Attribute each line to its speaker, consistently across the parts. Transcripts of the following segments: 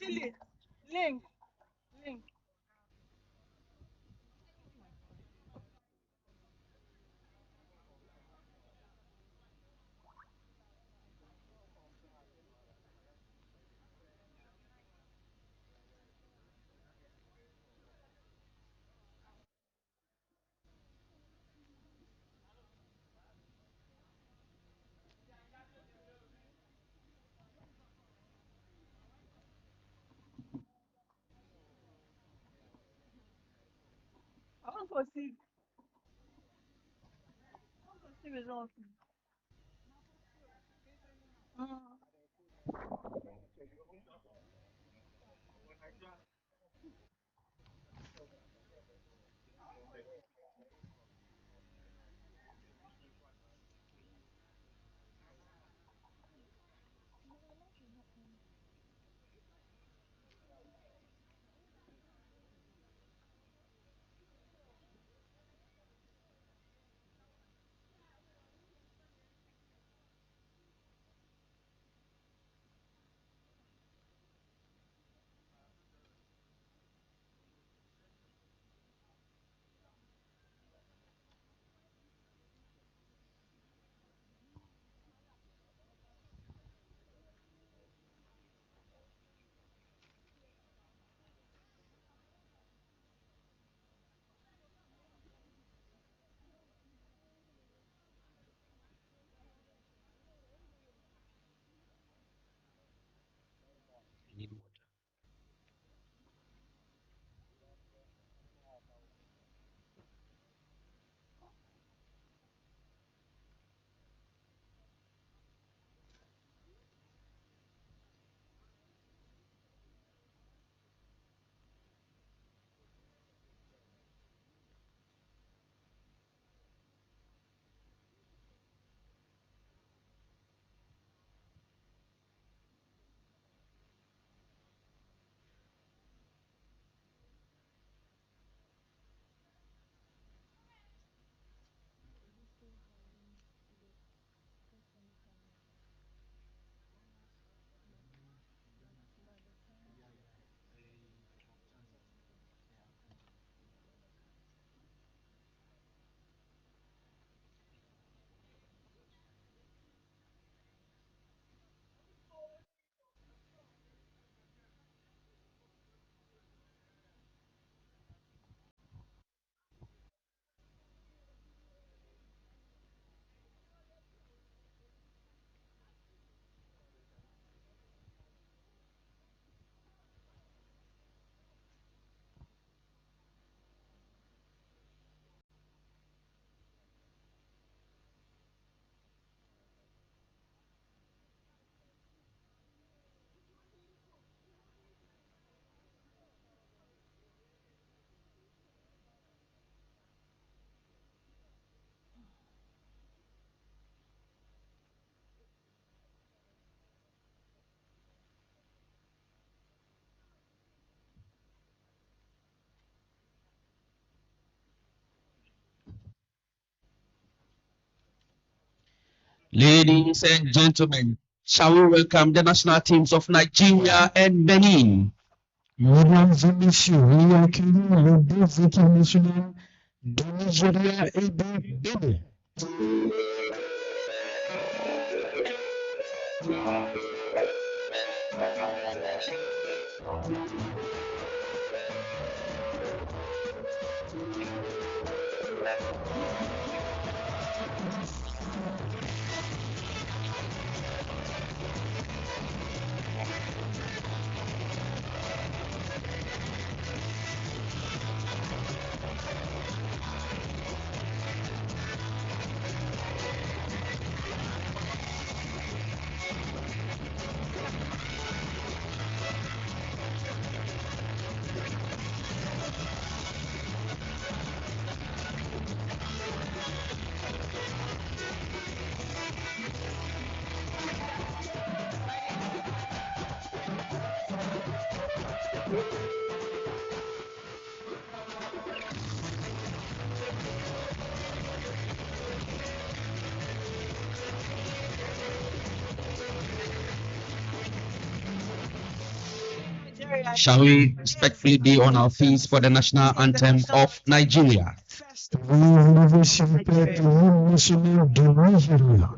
Speaker 1: Lily, link, link. I want to see results. Mm.
Speaker 2: You need water. Ladies and gentlemen, shall we welcome the national teams of Nigeria and Benin?
Speaker 3: Mesdames et messieurs, veuillez accueillir les deux équipes nationales de Nigeria et de Bénin.
Speaker 2: Shall we respectfully be on our feet for the national anthem of Nigeria?
Speaker 3: Veuillez vous lever s'il vous plaît pour l'hymne national du Nigeria.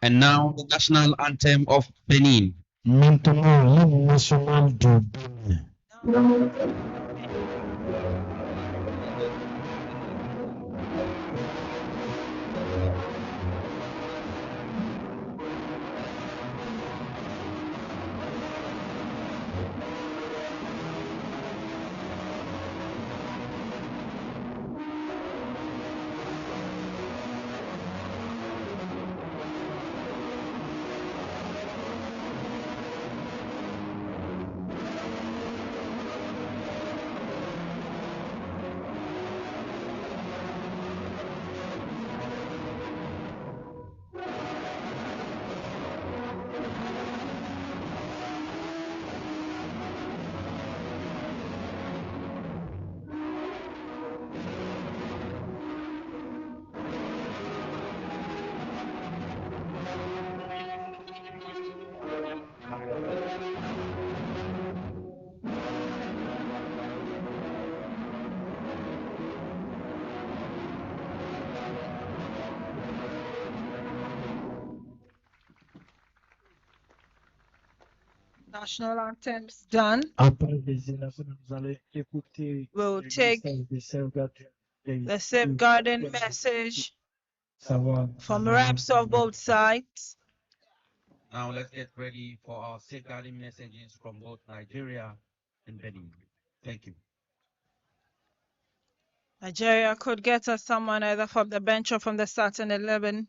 Speaker 2: And now the national anthem of Benin.
Speaker 3: Maintenant, l'hymne national du Bénin.
Speaker 1: National anthems done.
Speaker 3: Après les élections, vous allez écouter
Speaker 1: We'll
Speaker 3: le
Speaker 1: take
Speaker 3: message de sauvegarde.
Speaker 1: the safeguarding message
Speaker 3: Savoir
Speaker 1: from reps of both sides.
Speaker 2: Now let's get ready for our safeguarding messages from both Nigeria and Benin. Thank you.
Speaker 1: Nigeria could get us someone either from the bench or from the starting 11.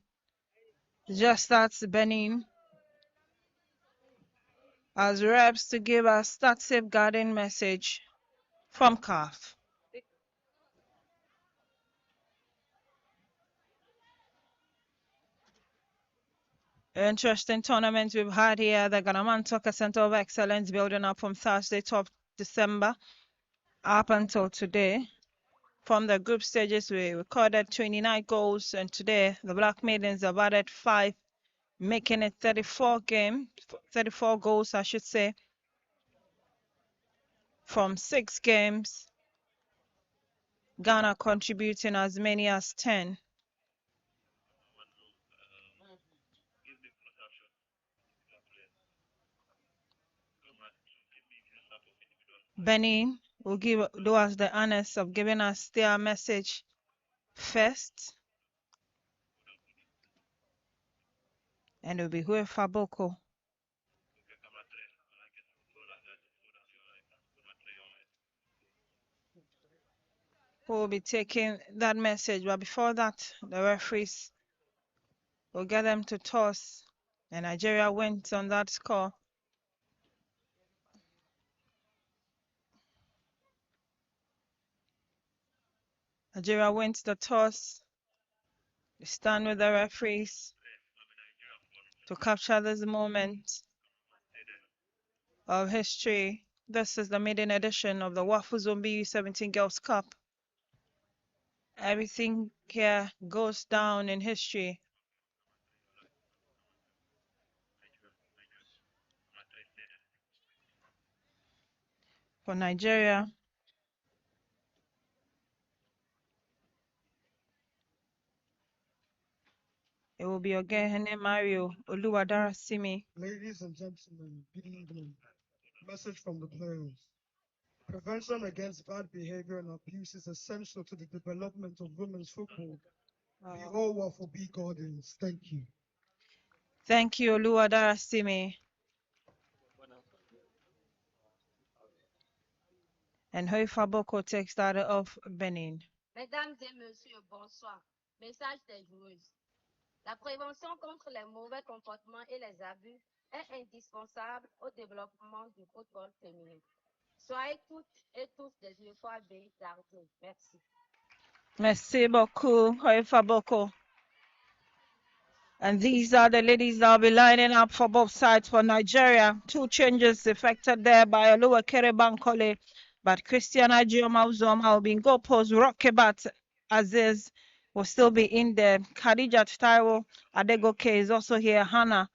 Speaker 1: Just that's Benin. As reps to give us that safeguarding message from CAF. Interesting tournament we've had here. The Ghana Soccer Center of Excellence building up from Thursday, 12th December, up until today. From the group stages, we recorded 29 goals, and today the Black Maidens have added 5, making it 34 goals, I should say, from 6 games. Ghana contributing as many as 10. Benin will do us the honors of giving us their message first. And it will be Wafu Boko. Who will be taking that message. But before that, the referees will get them to toss. And Nigeria wins on that score. Nigeria wins the toss. We stand with the referees to capture this moment of history. This is the maiden edition of the Wafu U17 Girls Cup. Everything here goes down in history. For Nigeria, it will be Ogehene Mario Oluwadarasimi.
Speaker 4: Ladies and gentlemen, good evening. Message from the players. Prevention against bad behavior and abuse is essential to the development of women's football. We all Wafu B Guardians. Thank you.
Speaker 1: Thank you, Oluwadarasimi. And Wafu Boko takes that of Benin.
Speaker 5: Mesdames et messieurs, bonsoir. Message des joueuses. La prévention contre les mauvais comportements et les abus est indispensable au développement du football féminin. Soyez toutes et tous des uniformes gardés. Merci.
Speaker 1: Merci beaucoup, Hoifa Boko. And these are the ladies that will be lining up for both sides for Nigeria. 2 changes effected there by Oluwa Kerebankole. But Christian Ajioma Uzoma will be in goal post. Rokebat Aziz will still be in there. Khadija Taiwo Adegoke is also here. Hannah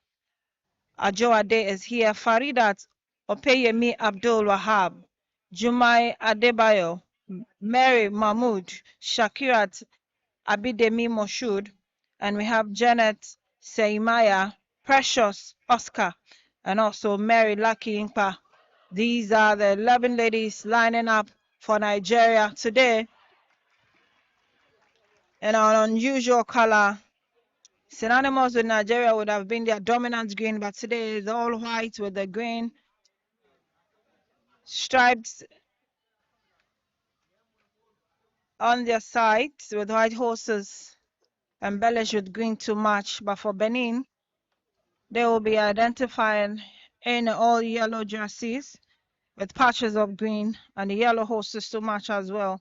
Speaker 1: Ajoade is here. Faridat Opeyemi Abdul Wahab. Jumai Adebayo. Mary Mahmood. Shakirat Abidemi Moshood. And we have Janet Seimaya, Precious Oscar, and also Mary Lucky Impa. These are the 11 ladies lining up for Nigeria today in an unusual color. Synonymous with Nigeria would have been their dominant green, but today is all white with the green stripes on their sides with white horses embellished with green to match. But for Benin, they will be identified in all yellow jerseys with patches of green and the yellow horses to match as well.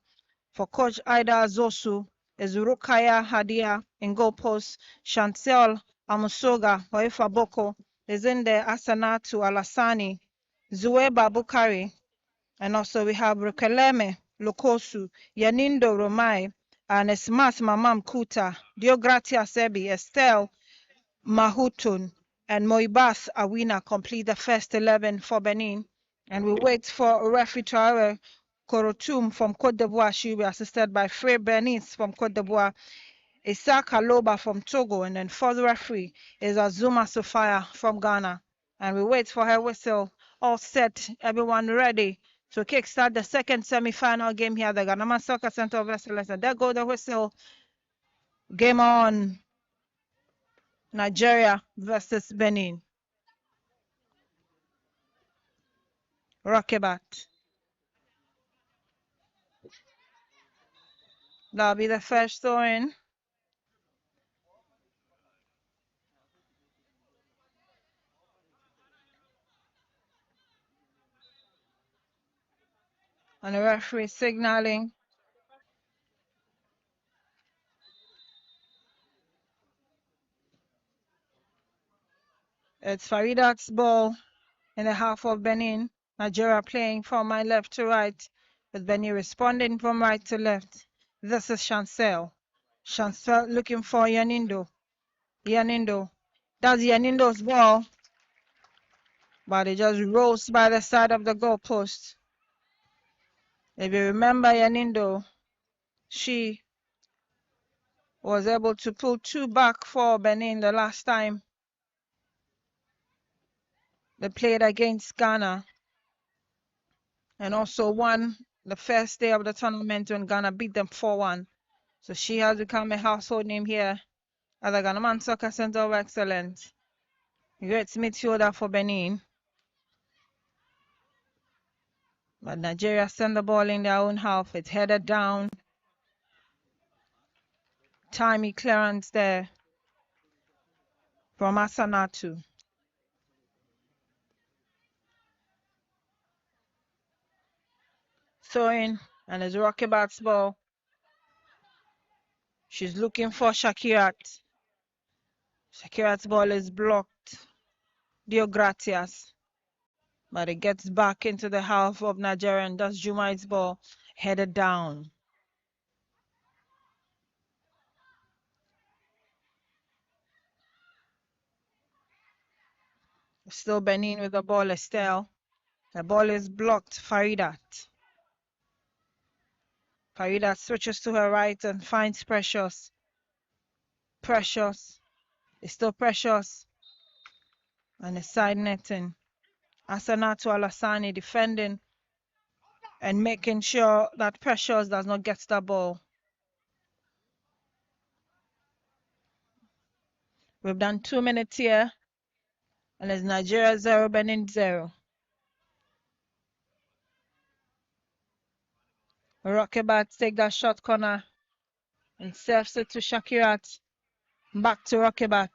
Speaker 1: For Coach Ida Zosu is Rukaya Hadia in goal post. Chantel Amusoga Hoifa Boko is in there. Asanatu Alasani, Zueba Bukari, and also we have Rukeleme Lokosu, Yanindo Romai, and Esmas Mamam Kuta, Diogratia Sebi, Estelle Mahutun, and Moibas Awina complete the first 11 for Benin. And we wait for referee Traore Korotum from Cote d'Ivoire. She will be assisted by Frey Bernice from Cote d'Ivoire, Isaac Aloba from Togo, and then fourth referee is Azuma Sophia from Ghana. And we wait for her whistle. All set, everyone ready to kickstart the second semi-final game here at the Ghana Soccer Center of Excellence. And there go the whistle. Game on. Nigeria versus Benin. Rokebat. That'll be the first throw-in. And the referee signaling. It's Faridat's ball in the half of Benin. Nigeria playing from my left to right, with Benin responding from right to left. This is Chancel. Chancel looking for Yanindo. Yanindo. That's Yanindo's ball. But it just rolls by the side of the goalpost. If you remember Yanindo, she was able to pull 2 back for Benin the last time they played against Ghana, and also won the first day of the tournament when Ghana beat them 4-1. So she has become a household name here at the Ghana Soccer Center of Excellence. Great midfielder for Benin. But Nigeria send the ball in their own half. It's headed down. Timely clearance there from Asanatu. Throwing, and it's Rocketbat's ball. She's looking for Shakirat. Shakirat's ball is blocked. Dio Gratias. But it gets back into the half of Nigeria, and that's Jumai's ball headed down. Still Benin with the ball, Estelle. The ball is blocked. Faridat. Faridat switches to her right and finds Precious. Precious. It's still Precious. And it's side netting. Asanatu Alassani defending and making sure that Precious does not get the ball. We've done 2 minutes here. And it's Nigeria 0, Benin 0. Rocketbats take that shot corner. And serves it to Shakirat. Back to Rokebat.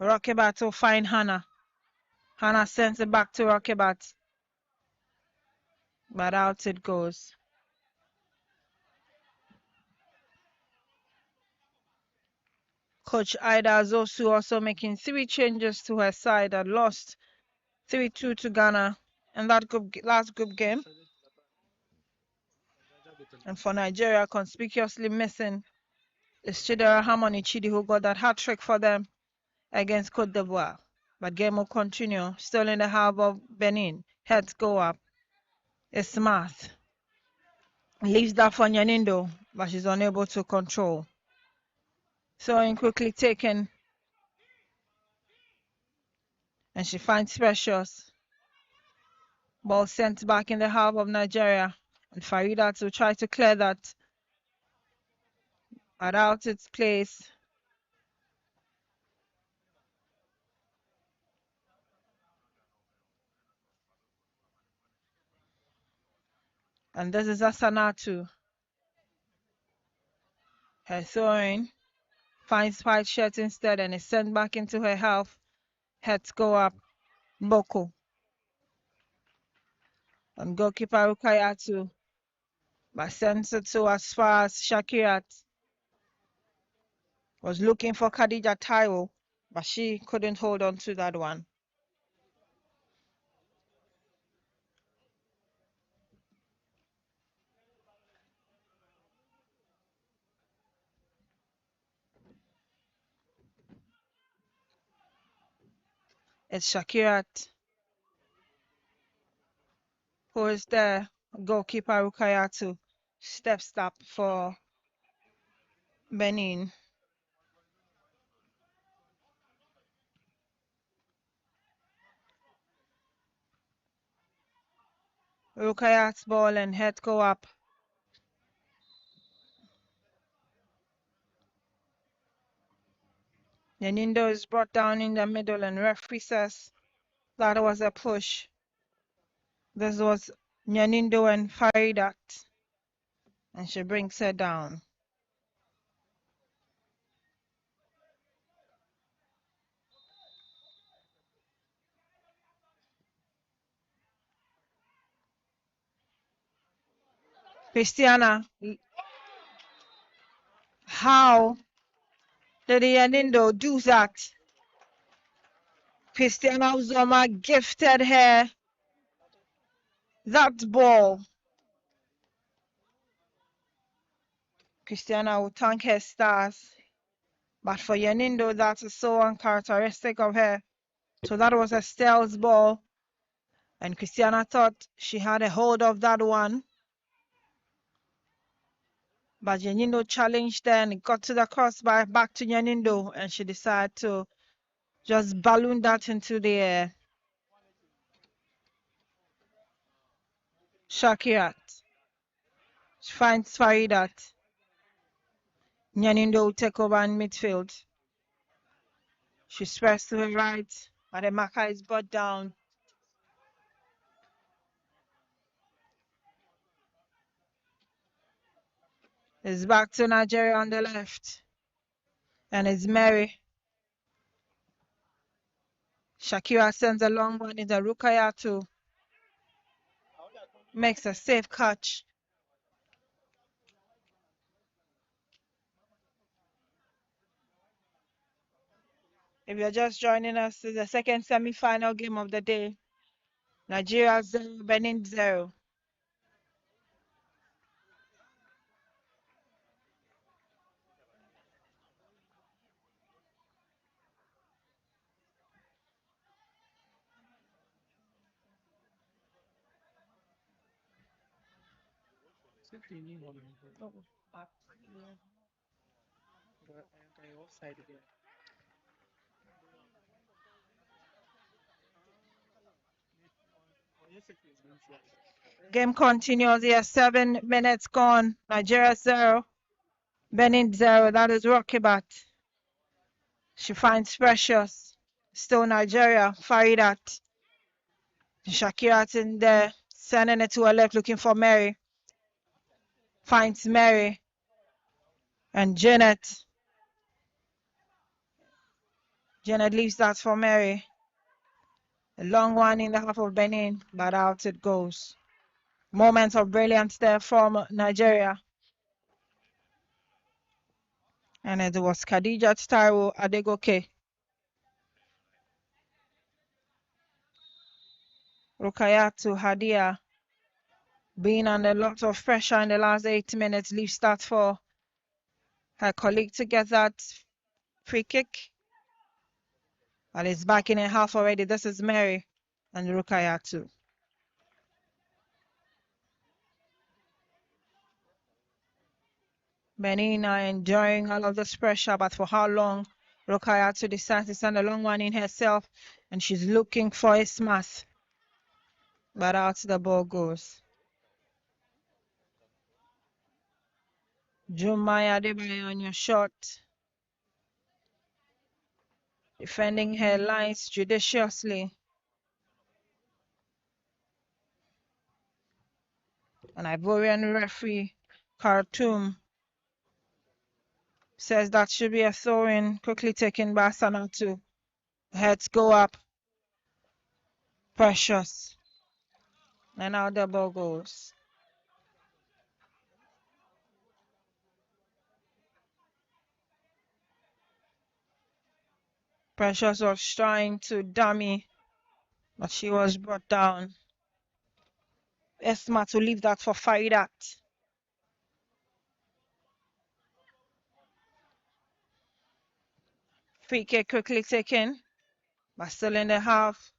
Speaker 1: Rokebat will find Hannah. Hannah sends it back to Rokebat. But out it goes. Coach Ida Zosu also making 3 changes to her side and lost 3-2 to Ghana in that last group game. And for Nigeria, conspicuously missing is Chidera Harmony Chidi, who got that hat trick for them against Cote d'Ivoire. But game will continue. Still in the half of Benin. Heads go up. It's Math. Leaves that for Nyanindo, but she's unable to control. Throwing quickly taken. And she finds Precious. Ball sent back in the half of Nigeria. And Farida to try to clear that. But out its place. And this is Asanatu. Her throwing finds white shirt instead and is sent back into her half. Heads go up. Boko. And goalkeeper Rukayatu. But sends it to as far as Shakirat. Was looking for Khadija Taiwo, but she couldn't hold on to that one. It's Shakirat who is there. Goalkeeper Rukayatu steps up for Benin. Rukayat's ball and head go up. Yanindo is brought down in the middle and referee says that was a push. This was Nyanindo and Faridat. And she brings her down. Christiana, how did Yanindo do that? Christiana Uzoma gifted her that ball. Christiana will thank her stars. But for Yanindo, that is so uncharacteristic of her. So that was a stealth ball. And Christiana thought she had a hold of that one. But Yanindo challenged her and it got to the crossbar back to Yanindo. And she decided to just balloon that into the air. Shakirat. She finds Faridat. Nyanindo will take over in midfield. She spreads to her right, but the marker is brought down. It's back to Nigeria on the left. And it's Mary. Shakira sends a long one into Rukayatu. Makes a safe catch. If you're just joining us, it's the second semi-final game of the day. Nigeria 0, Benin 0. Game continues here. 7 minutes gone. Nigeria 0, Benin 0. That is Rokibat. She finds Precious. Still Nigeria. Faridat. Shakirat in there. Sending it to her left, looking for Mary. finds Mary and Janet. Janet leaves that for Mary. A long one in the half of Benin, but out it goes. Moments of brilliance there from Nigeria. And it was Khadija Taiwo Adegoke. Rukayatu Hadia being under a lot of pressure in the last 8 minutes, leaves that for her colleague to get that free kick. But it's back in a half already. This is Mary and Rukayatu. Benin are enjoying all of this pressure, but for how long? Rukayatu decides to send a long one in herself, and she's looking for a smash. But out the ball goes. Jumaya Adebayo on your shot. Defending her lines judiciously. An Ivorian referee, Khartoum, says that should be a throw-in, quickly taken by Sanatu. Heads go up. Precious. And out the ball goes. Precious was trying to dummy, but she was brought down. Esma to leave that for Faridat. Free kick quickly taken, but still in the half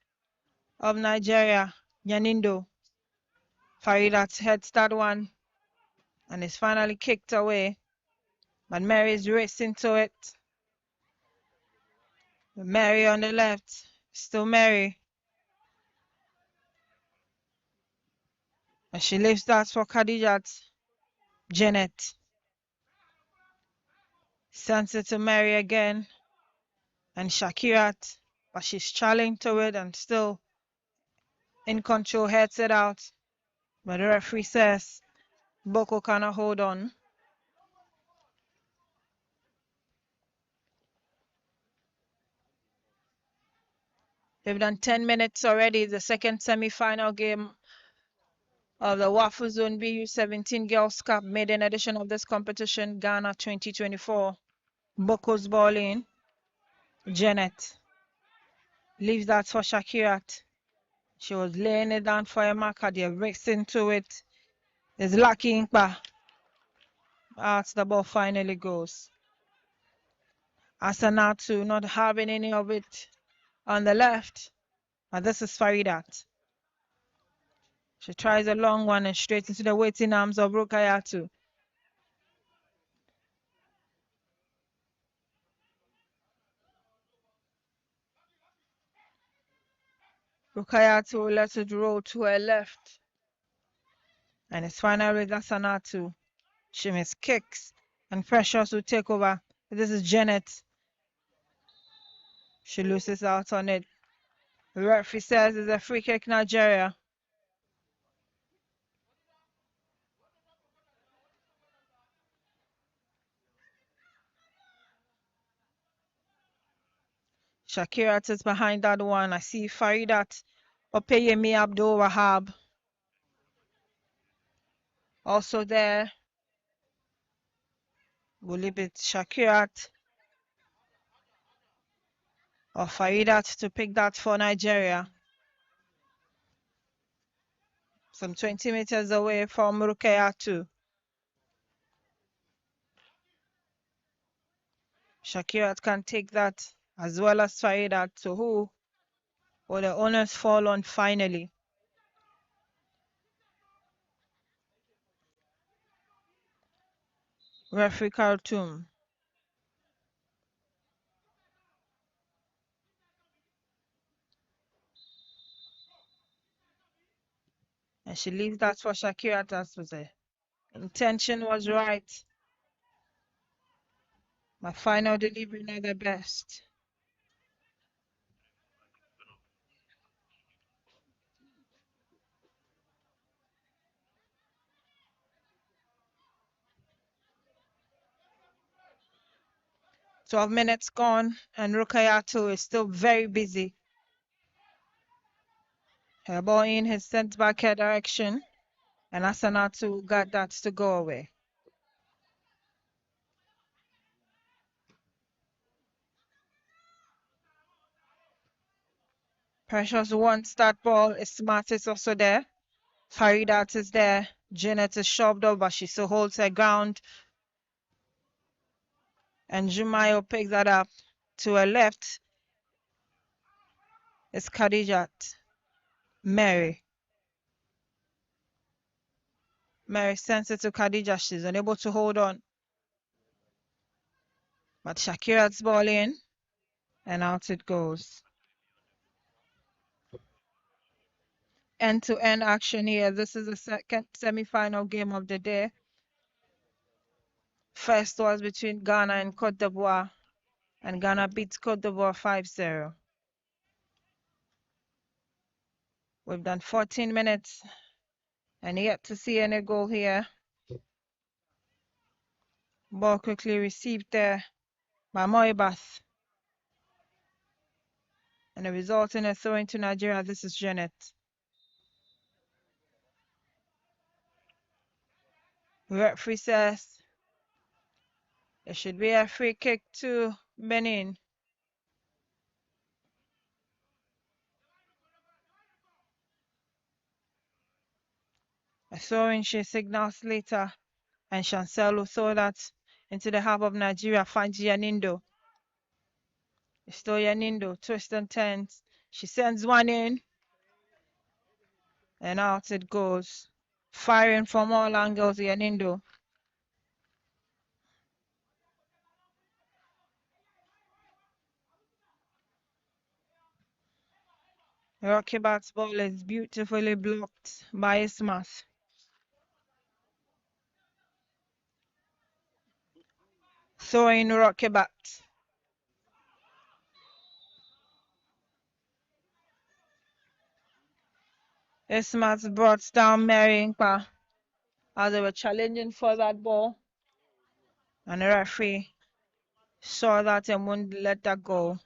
Speaker 1: of Nigeria. Yanindo. Faridat heads that one and is finally kicked away. But Mary is racing to it. Mary on the left. Still Mary. And she leaves that for Khadijat. Janet. Sends it to Mary again. And Shakirat. But she's challenged to it and still in control, heads it out. But the referee says Boko cannot hold on. They've done 10 minutes already, the second semi-final game of the Wafu Zone U17 Girls Cup maiden edition of this competition, Ghana 2024. Boko's ball in. Janet leaves that for Shakirat. She was laying it down for a marker. They're racing to it. It's Lucky Inkpa. Out the ball finally goes. Asanatu not having any of it on the left. And this is Faridat. She tries a long one and straight into the waiting arms of Rukayatu. Rukayatu will let it roll to her left. And it's finally Asanatu. She makes kicks and Precious will take over. This is Janet. She loses out on it. The referee says it's a free kick, Nigeria. Shakirat is behind that one. I see Faridat Opeyemi Abdul Wahab also there. Will leave it Shakirat or Faridat to pick that for Nigeria. Some 20 meters away from Rukayatu. Shakirat can take that as well as Faridat. So who will the owners fall on finally? Referee Khartoum. And she leaves that for Shakirat as was the intention was right. My final delivery not the best. 12 minutes gone, and Rukayatu is still very busy. Her ball in his sent back her direction, and Asanatu got that to go away. Precious wants that ball. Smart is also there. Faridat is there. Janet is shoved up, but she still holds her ground. And Jumayo picks that up. To her left is Khadijat. Mary. Mary sends it to Khadija. She's unable to hold on. But Shakirat's ball in. And out it goes. End-to-end action here. This is the second semi-final game of the day. First was between Ghana and Cote d'Ivoire. And Ghana beats Cote d'Ivoire 5-0. We've done 14 minutes. And yet to see any goal here. Ball quickly received there by Moibath. And the result in a throw into Nigeria. This is Janet. Referee says it should be a free kick to Benin. A throw-in she signals later. And Chancel will throw that into the half of Nigeria. Finds Yanindo. It's still Yanindo. Twist and turns. She sends one in. And out it goes. Firing from all angles, Yanindo. Rocky Bat's ball is beautifully blocked by Ismath. Throwing Rocky Bat. Ismath brought down Mary Nkpa as they were challenging for that ball. And the referee saw that and wouldn't let that go.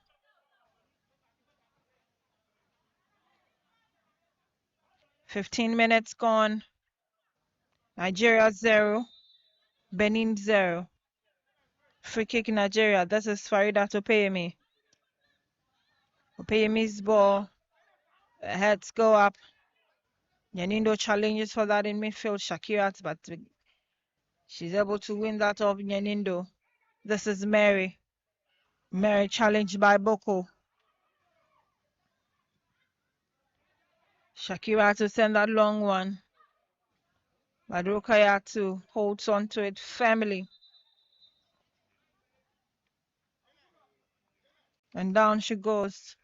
Speaker 1: "15 minutes gone. Nigeria 0, Benin 0. Free kick Nigeria. This is Farida Opeyemi. Opeyemi's ball. Heads go up. Yanindo challenges for that in midfield. Shakirat, but she's able to win that off Yanindo. This is Mary. Mary challenged by Boko. Shakira to send that long one. But Rukayatu holds on to it firmly. And down she goes.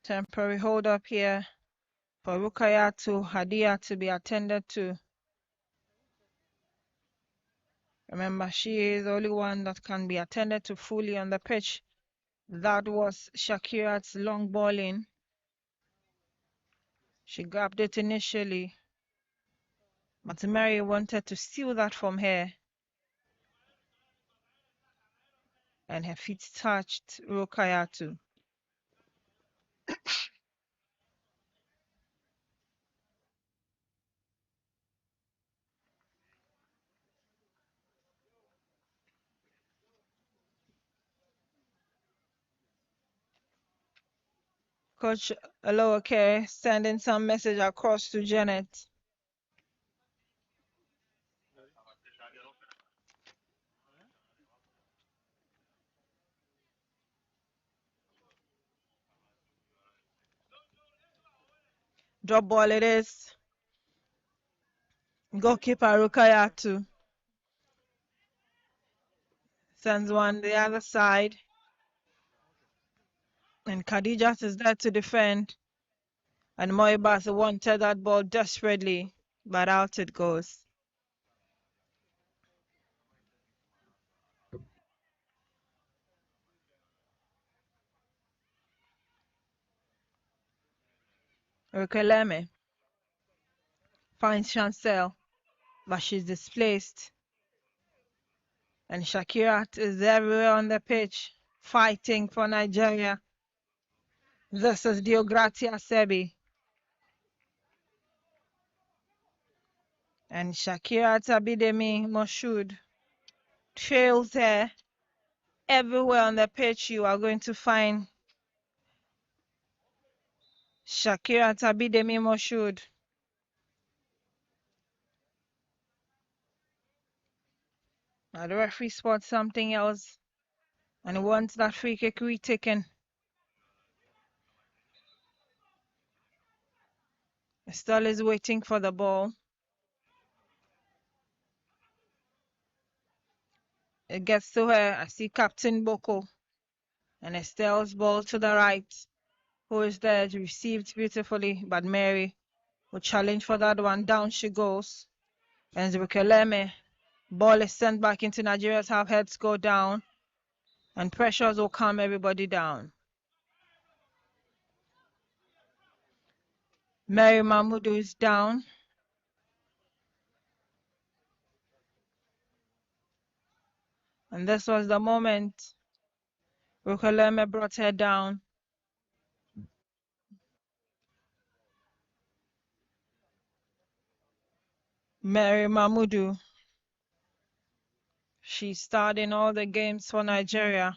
Speaker 1: Temporary hold up here for Rukayatu Hadia to be attended to. Remember, she is the only one that can be attended to fully on the pitch. That was Shakira's long ball in. She grabbed it initially, but Mary wanted to steal that from her. And her feet touched Rukayatu. Coach Aloake sending some message across to Janet. Drop ball it is. Goalkeeper Rukayatu sends one the other side. And Khadijat is there to defend. And Moibas wanted that ball desperately, but out it goes. Rukeleme finds Chancel, but she's displaced. And Shakirat is everywhere on the pitch, fighting for Nigeria. This is Deogratia Sebi. And Shakirat Abidemi Moshood trails her. Everywhere on the pitch you are going to find Shakirat Abidemi Moshood. Now the referee spots something else and wants that free kick retaken. Estelle is waiting for the ball. It gets to her. I see Captain Boko. And Estelle's ball to the right. Who is there? Received beautifully, but Mary will challenge for that one. Down she goes. And Zwikeleme. Ball is sent back into Nigeria's half. Heads go down. And pressures will calm everybody down. Mary Mahmoudou is down. And this was the moment Rukeleme brought her down. Mary Mahmoudou. She starred in all the games for Nigeria.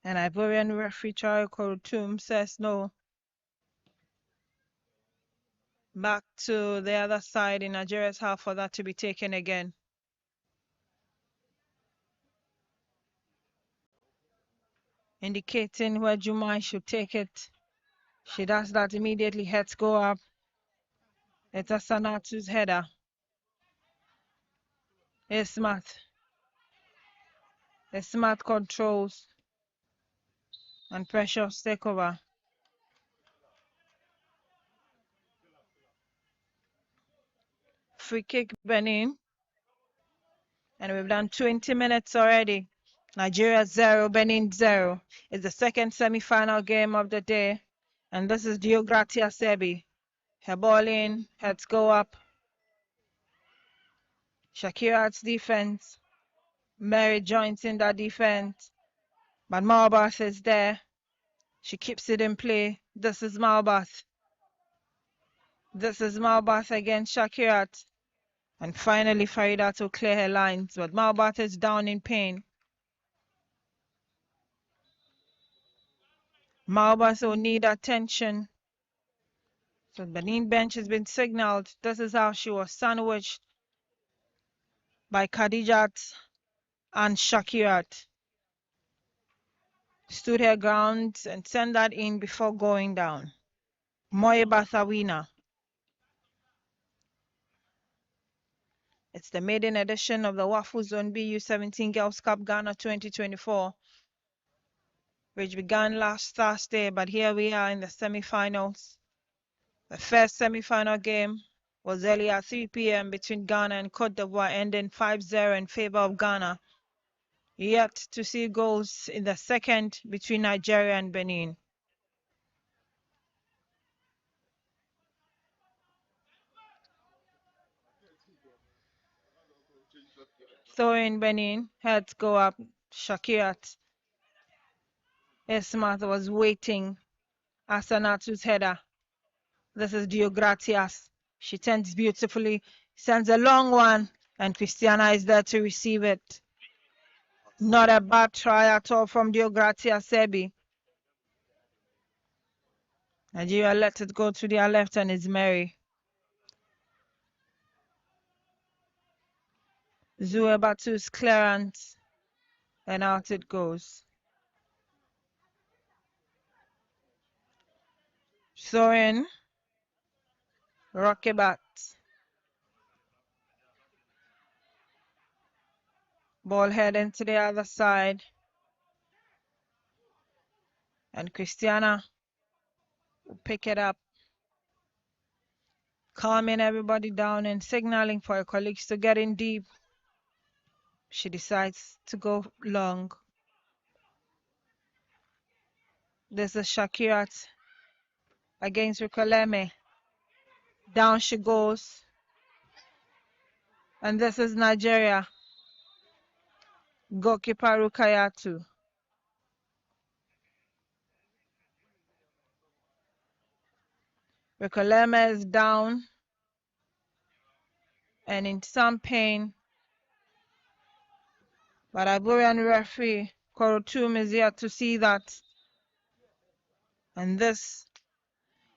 Speaker 1: And Ivorian referee Charles Korutum says no. Back to the other side in Nigeria's half for that to be taken again. Indicating where Jumai should take it. She does that immediately. Heads go up. It's a Sanatu's header. Ismat. Ismat controls. And Precious take over. Free kick Benin. And we've done 20 minutes already. Nigeria 0, Benin 0. It's the second semi-final game of the day. And this is Deogratia Sebi. Her ball in, heads go up. Shakirat's defense. Mary joins in that defense. But Malbath is there. She keeps it in play. This is Malbath. This is Malbath against Shakirat. And finally Farida to clear her lines. But Malbath is down in pain. Malbath will need attention. So Benin bench has been signaled. This is how she was sandwiched by Khadijat and Shakirat. Stood her ground and sent that in before going down. Moye Bathawina. It's the maiden edition of the Wafu Zone B U17 Girls Cup Ghana 2024, which began last Thursday, but here we are in the semi-finals. The first semi-final game was earlier at 3 p.m. between Ghana and Cote d'Ivoire, ending 5-0 in favor of Ghana. Yet to see goals in the second between Nigeria and Benin. So in Benin, heads go up. Shakirat Esmat was waiting. Asanatu's header. This is Deogratias. She turns beautifully, sends a long one, and Christiana is there to receive it. Not a bad try at all from Deogratias Sebi. Nigeria let it go to their left and it's Mary. Zuebatu's clearance, and out it goes. Sorin, Rokebat. Ball heading to the other side. And Christiana will pick it up. Calming everybody down and signaling for her colleagues to get in deep. She decides to go long. This is Shakirat against Rukoleme. Down she goes. And this is Nigeria. Goalkeeper Rukayatu. Rukoleme is down and in some pain. But Ivorian referee Korotum is here to see that. And this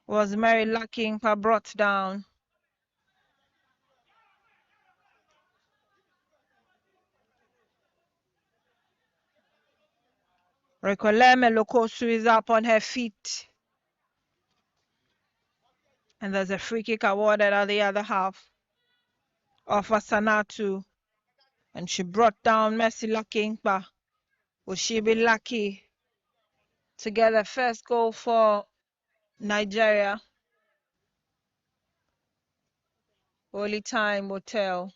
Speaker 1: was Mary Lackingpa brought down. Rekoleme Lokosu is up on her feet. And there's a free kick awarded at the other half of Asanatu. And she brought down Mercy Lackingpa. Will she be lucky to get the first goal for Nigeria? Only time will tell.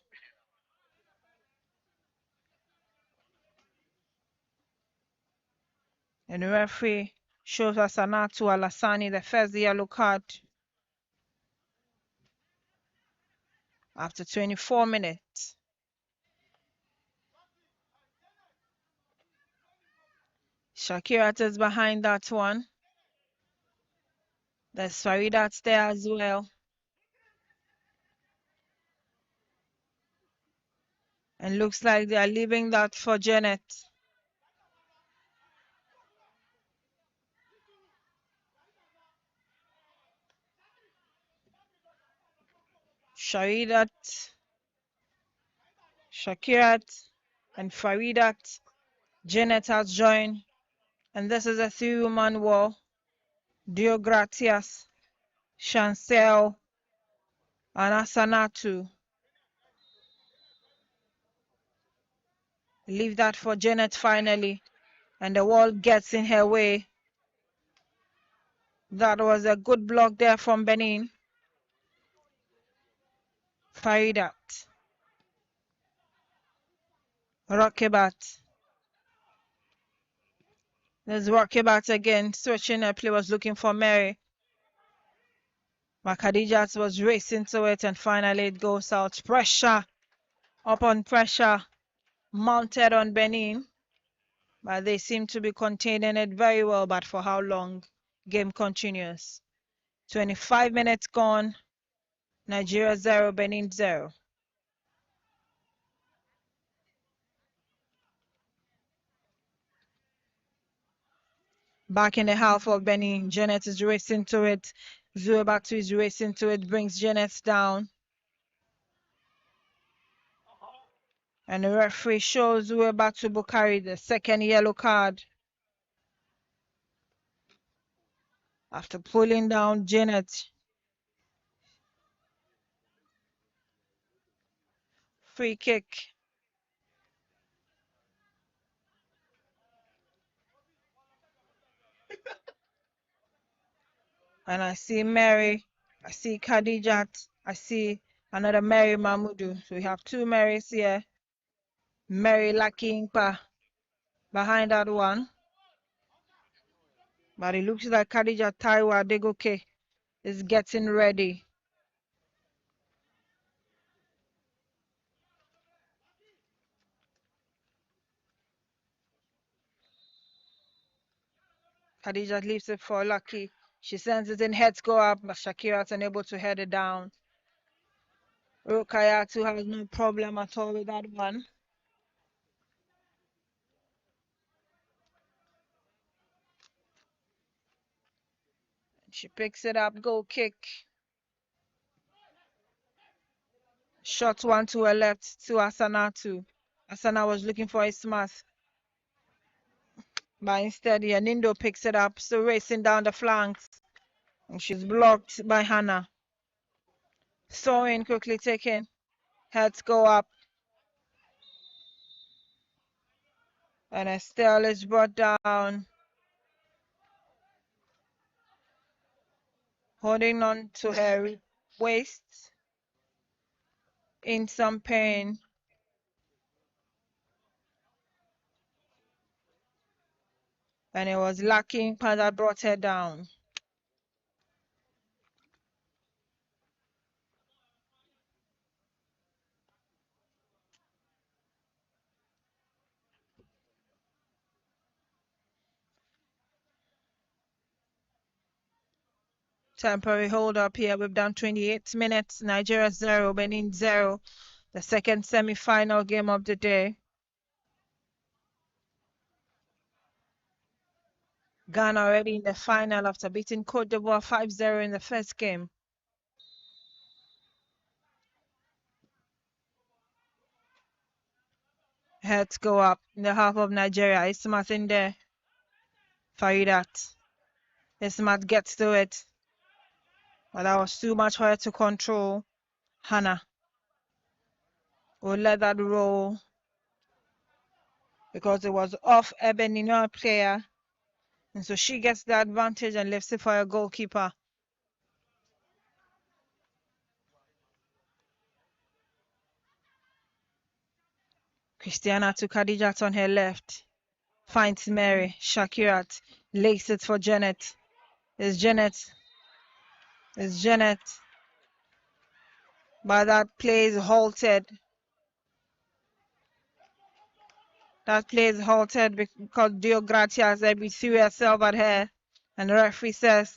Speaker 1: And the referee shows Asanatu Alassani the first yellow card after 24 minutes. Shakirat is behind that one. There's Faridat there as well. And looks like they are leaving that for Janet. Shakirat, and Faridat. Janet has joined. And this is a three-woman war. Diogratias, Chancel, and Asanatu. Leave that for Janet finally. And the wall gets in her way. That was a good block there from Benin. Faridat. Rokebat. There's Rokebat again. Switching her play, was looking for Mary. Makadijat was racing to it and finally it goes out. Pressure upon pressure mounted on Benin. But they seem to be containing it very well. But for how long? Game continues. 25 minutes gone. Nigeria 0, Benin 0. Back in the half of Benin, Janet is racing to it. Zuebatu is racing to it, brings Janet down. And the referee shows Zuebatu Bukari the second yellow card. After pulling down Janet. Free kick. And I see Mary, I see Khadijat, I see another Mary Mahmudu. So we have two Marys here. Mary Lackingpa behind that one. But it looks like Khadijat Taiwa Degoke is getting ready. Khadijat leaves it for Lucky. She sends it in, heads go up, but Shakira's unable to head it down. Rukayatu has no problem at all with that one. She picks it up, goal kick. Shot one to her left to Asanatu. Asana was looking for a smash. But instead, Yanindo picks it up, still racing down the flanks. And she's blocked by Hannah. Sewing quickly taken. Heads go up. And Estelle is brought down. Holding on to her waist. In some pain. And it was lacking, that brought her down. Temporary hold up here. We've done 28 minutes. Nigeria 0, Benin 0. The second semi-final game of the day. Ghana already in the final after beating Cote d'Ivoire 5-0 in the first game. Heads go up in the half of Nigeria. Ismat in there. Faridat. Ismat gets to it. But that was too much for her to control. Hannah will let that roll because it was off a Benin player. And so she gets the advantage and lifts it for her goalkeeper. Christiana to Khadijat on her left. Finds Mary. Shakirat lays it for Janet. It's Janet. But that play is halted. That play is halted because Dio Gratia threw herself at her. And the referee says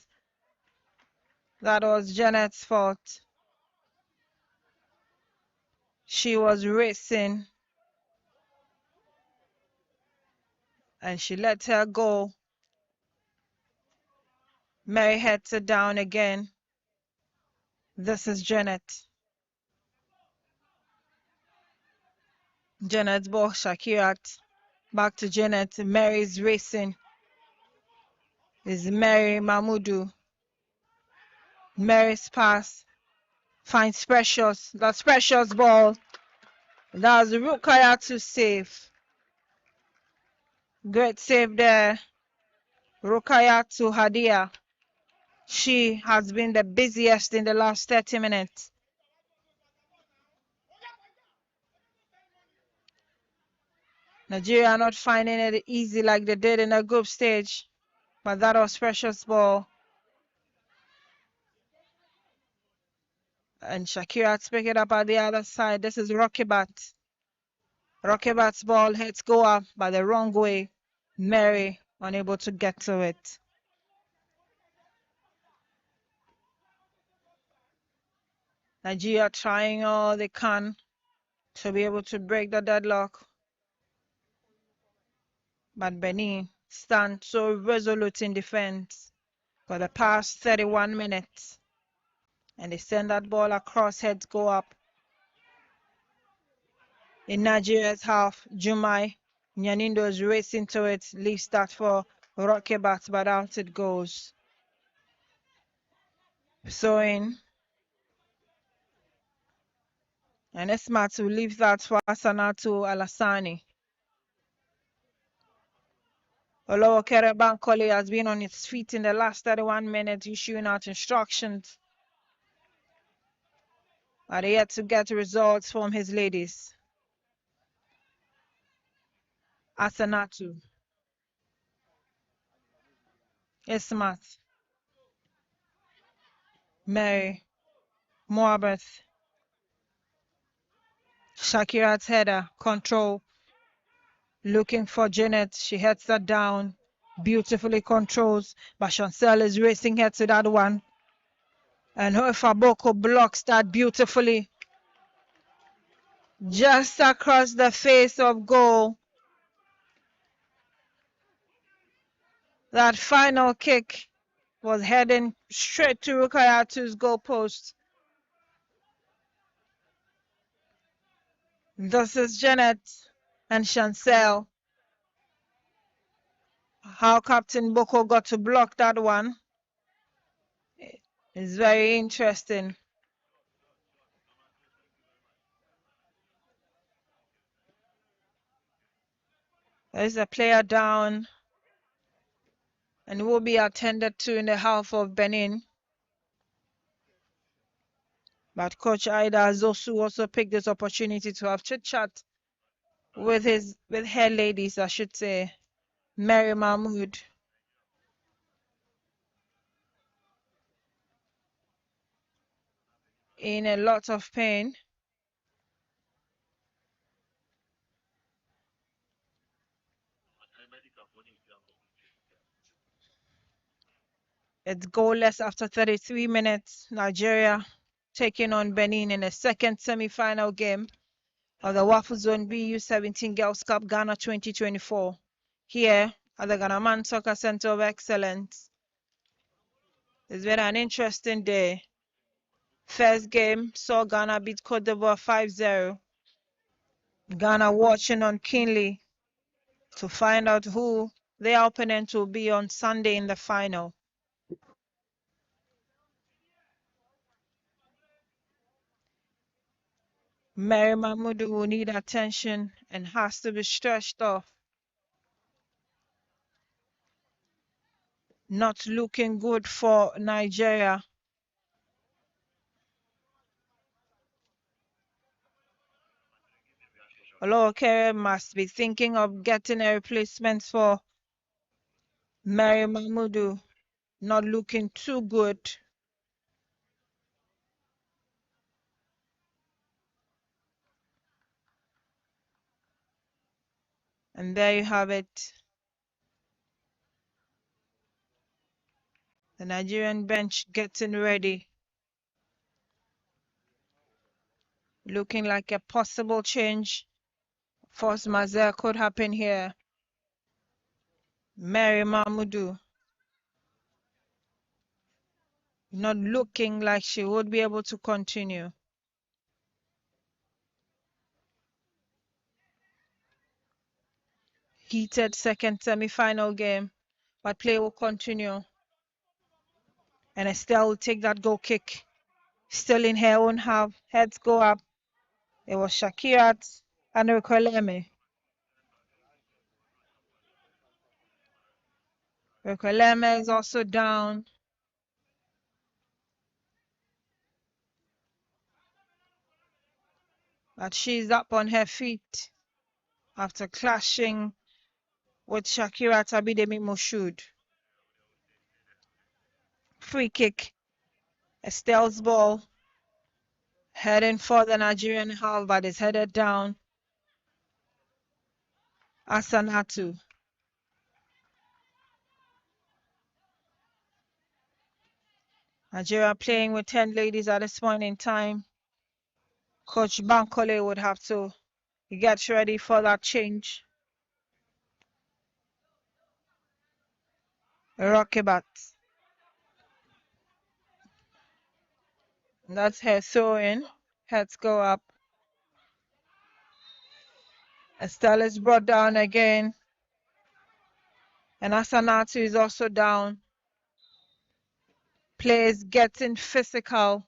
Speaker 1: that was Janet's fault. She was racing. And she let her go. Mary heads it down again. This is Janet. Janet's ball, Shakirat. Back to Janet. Mary's racing. Is Mary Mahmoudou. Mary's pass. Finds Precious. That's Precious ball. That's Rukaya to save. Great save there. Rukaya to Hadia. She has been the busiest in the last 30 minutes. Nigeria not finding it easy like they did in the group stage. But that was Precious ball. And Shakira pick it up at the other side. This is Rokibat. Rokibat's ball heads go up by the wrong way. Mary unable to get to it. Nigeria trying all they can to be able to break the deadlock. But Benin stand so resolute in defense for the past 31 minutes. And they send that ball across, heads go up. In Nigeria's half, Jumai Nyanindo is racing to it, leaves that for Rokebat, but out it goes. So in. And Esmatu leaves that for Asanatu Alassani. Olowokere Bankole has been on its feet in the last 31 minutes, issuing out instructions. But yet to get results from his ladies. Asanatu. Ismat. Mary. Moabeth. Shakirat's header. Control. Looking for Janet. She heads that down. Beautifully controls. But Chancel is racing her to that one. And Hoifaboko blocks that beautifully. Just across the face of goal. That final kick was heading straight to Rukayatu's goal post. This is Janet and Chancel. How Captain Boko got to block that one is very interesting. There's a player down and will be attended to in the half of Benin. But Coach Aida Zosu also picked this opportunity to have chit-chat with her ladies, I should say. Mary Mahmood. In a lot of pain. It's goalless after 33 minutes. Nigeria taking on Benin in a second semi-final game of the Wafu Zone B U17 Girls Cup Ghana 2024 here at the Ghana Soccer Center of Excellence. It's been an interesting day. First game saw Ghana beat Cote d'Ivoire 5-0. Ghana watching on keenly to find out who their opponent will be on Sunday in the final. Mary Mahmood will need attention and has to be stretched off. Not looking good for Nigeria. Olowokere must be thinking of getting a replacement for Mary Mahmood. Not looking too good. And there you have it. The Nigerian bench getting ready. Looking like a possible change. Force majeure could happen here. Mary Mahmood not looking like she would be able to continue. Heated second semi-final game, but play will continue. And Estelle will take that goal kick. Still in her own half. Heads go up. It was Shakirat and Rekoleme. Rekoleme is also down. But she's up on her feet after clashing with Shakirat Abidemi Moshood. Free kick. Estelle's ball. Heading for the Nigerian half, but is headed down. Asanatu. Nigeria playing with 10 ladies at this point in time. Coach Bankole would have to get ready for that change. Rokebat. That's her throw in. Heads go up. Estelle is brought down again. And Asanatu is also down. Players getting physical.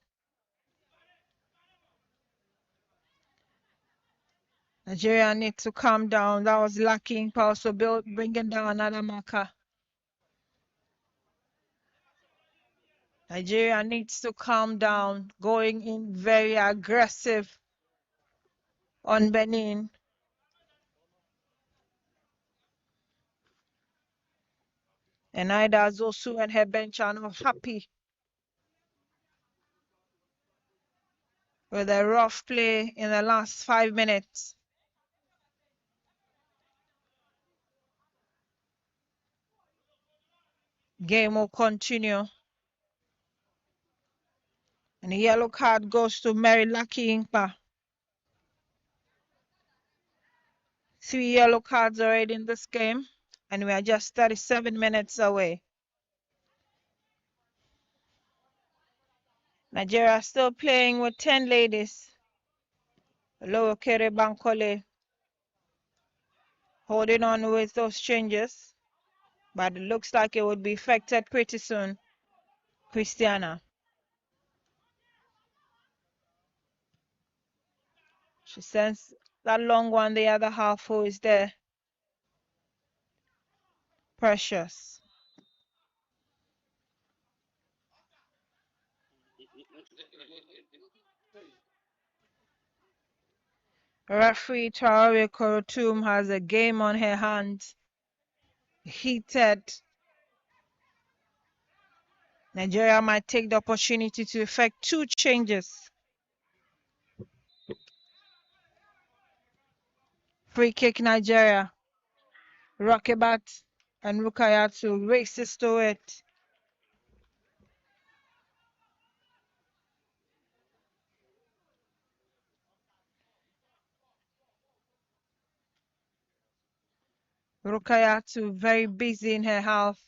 Speaker 1: Nigeria need to calm down. That was lacking. Also bringing down another marker. Nigeria needs to calm down. Going in very aggressive on Benin. And Ida Zosu and her bench are not happy with a rough play in the last 5 minutes. Game will continue. And the yellow card goes to Mary Lucky Inkpa. 3 yellow cards already in this game. And we are just 37 minutes away. Nigeria still playing with 10 ladies. Olowokere Bankole holding on with those changes. But it looks like it would be effected pretty soon. Christiana. She sends that long one, the other half who is there. Precious. Referee Traore Korotum has a game on her hands. heated. Nigeria might take the opportunity to effect 2 changes. Free kick Nigeria. Rokebat and Rukayatu races to it. Rukayatu very busy in her half.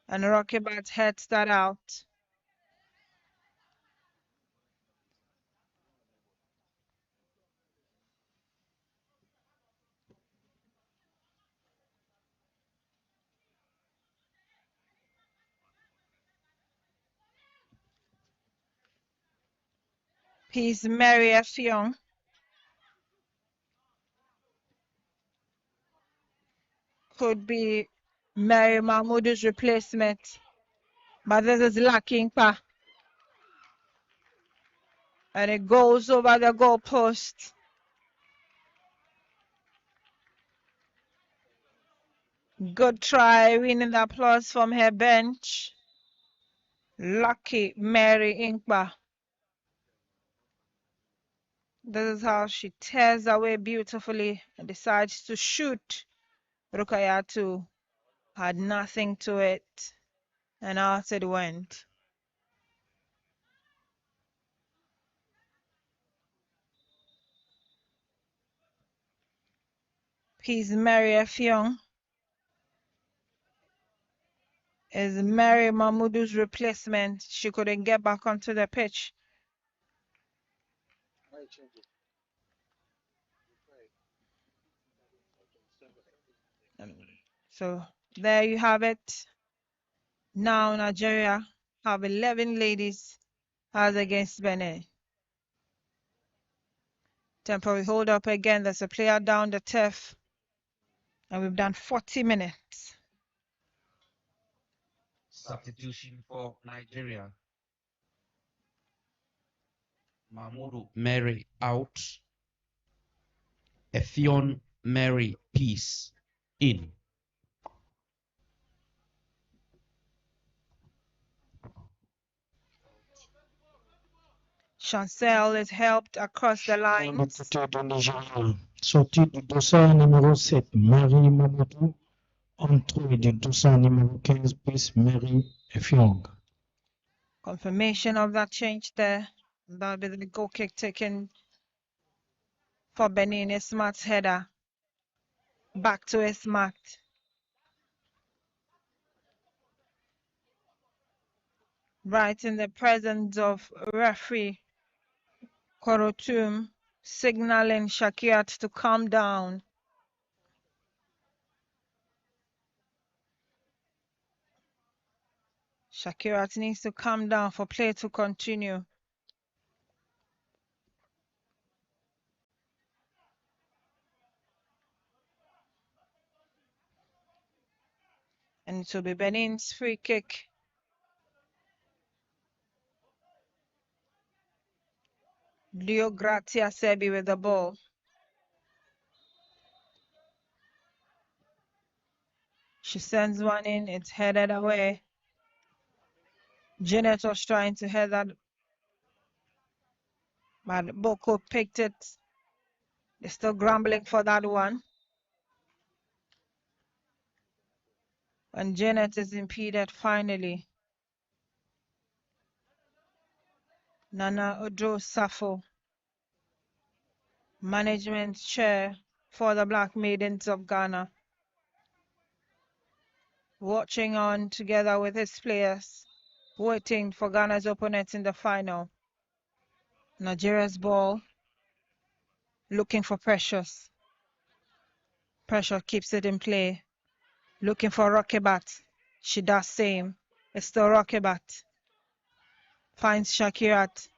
Speaker 1: And Rokebat heads that out. He's Mary Effiong. Could be Mary Mahmoud's replacement. But this is lacking pa. And it goes over the goalpost. Good try, winning the applause from her bench. Lucky Mary Inkpa. This is how she tears away beautifully and decides to shoot. Rukayatu had nothing to it, and out it went. He's Mary Effiong. Is Mary Mahmoud's replacement. She couldn't get back onto the pitch. So there you have it. Now Nigeria have 11 ladies as against Benin. Temporary hold up again. There's a player down the turf. And we've done 40 minutes.
Speaker 2: Substitution for Nigeria. Mahmoud Mary out. Effiong Mary Peace in.
Speaker 1: Chancel is helped across the lines.
Speaker 3: Côté de Nigeria, sortie du dossard numéro 7, Marie Mamadou. Entrée du dossard numéro 15, Peace Mary Effiong.
Speaker 1: Confirmation of that change there. That'll be the goal kick taken for Benin. Ismat's header. Back to Ismat. Right in the presence of referee Korotum, signaling Shakirat to calm down. Shakirat needs to calm down for play to continue. And it will be Benin's free kick. Leo Grazia Sebi with the ball. She sends one in, it's headed away. Janet was trying to head that, but Boko picked it. They're still grumbling for that one. And Janet is impeded finally. Nana Ojo Safo, management chair for the Black Maidens of Ghana, watching on together with his players, waiting for Ghana's opponents in the final. Nigeria's ball, looking for Precious. Precious keeps it in play, looking for Rokebat. She does same. It's still Rokebat. Finds Shakirat.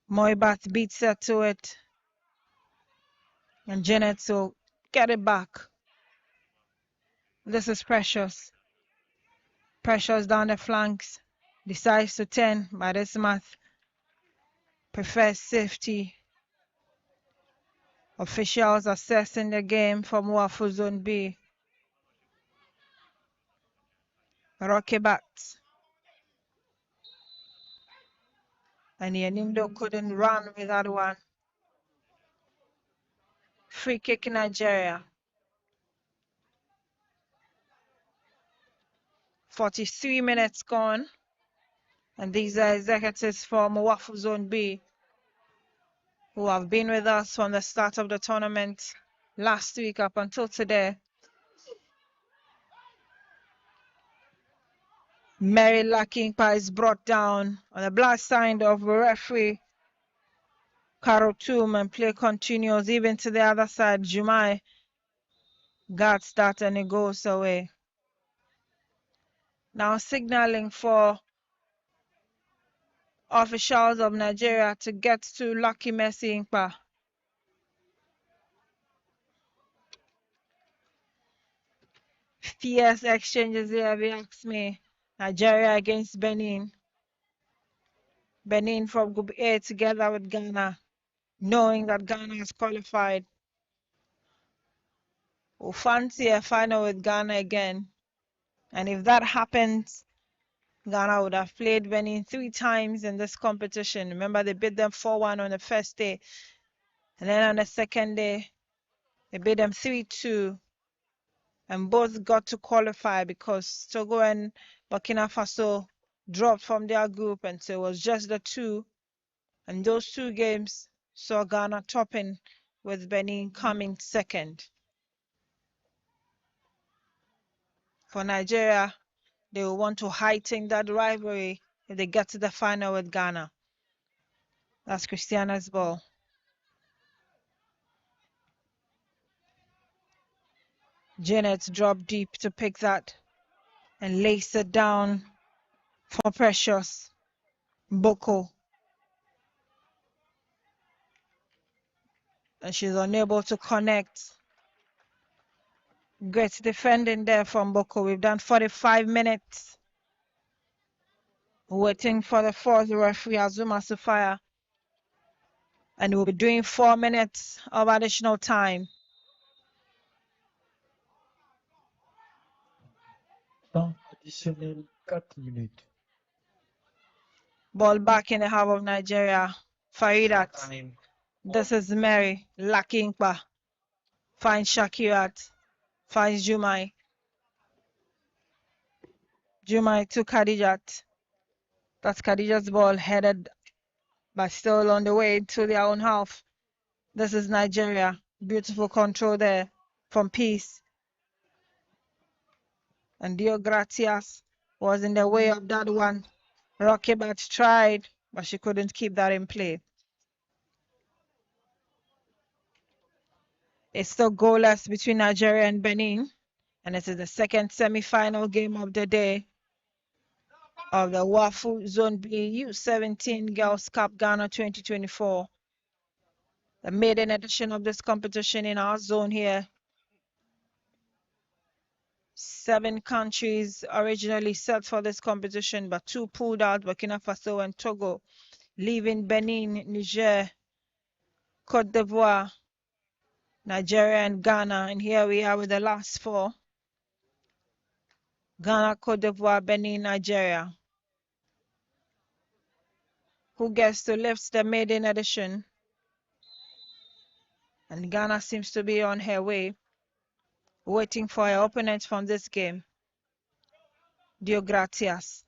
Speaker 1: Moibat beats her to it. And Janet will get it back. This is Precious. Precious down the flanks. Decides to turn, but Ismath prefers safety. Officials assessing the game from Wafu Zone B. Rocky Bats. And Yanindo couldn't run with that one. Free kick in Nigeria. 43 minutes gone. And these are executives from Wafu Zone B who have been with us from the start of the tournament last week up until today. Mary Lakingpa is brought down on the black side of referee Karotum, and play continues even to the other side. Jumai got that and it goes away. Now signaling for officials of Nigeria to get to Lucky Messi Inkpa. Fierce exchanges here, if you ask me. Nigeria against Benin. Benin from Group A together with Ghana, knowing that Ghana has qualified. We'll fancy a final with Ghana again. And if that happens, Ghana would have played Benin 3 times in this competition. Remember, they beat them 4-1 on the first day. And then on the second day, they beat them 3-2. And both got to qualify because Togo and Burkina Faso dropped from their group. And so it was just the two. And those 2 games saw Ghana topping with Benin coming second. For Nigeria, they will want to heighten that rivalry if they get to the final with Ghana. That's Christiana's ball. Janet dropped deep to pick that and lace it down for Precious. Boko. And she's unable to connect. Great defending there from Boko. We've done 45 minutes. Waiting for the 4th referee, Azuma Sufaya. And we'll be doing 4 minutes of additional time.
Speaker 3: Temps additionnel 4 minutes.
Speaker 1: Ball back in the half of Nigeria. Faridat.
Speaker 3: Time.
Speaker 1: This is Mary Lakingpa. Finds Shakirat. Finds Jumai. Jumai to Khadijat. That's Khadijat's ball headed, but still on the way to their own half. This is Nigeria. Beautiful control there from Peace. And Dio Gratias was in the way of that one. Rockybert tried, but she couldn't keep that in play. It's still goalless between Nigeria and Benin. And it is the second semi-final game of the day of the Wafu Zone B U17 Girls Cup Ghana 2024. The maiden edition of this competition in our zone here. 7 countries originally set for this competition, but 2 pulled out, Burkina Faso and Togo, leaving Benin, Niger, Cote d'Ivoire, Nigeria and Ghana. And here we are with the last 4. Ghana, Cote d'Ivoire, Benin, Nigeria. Who gets to lift the maiden edition? And Ghana seems to be on her way, waiting for her opponent from this game. Dio Gratias.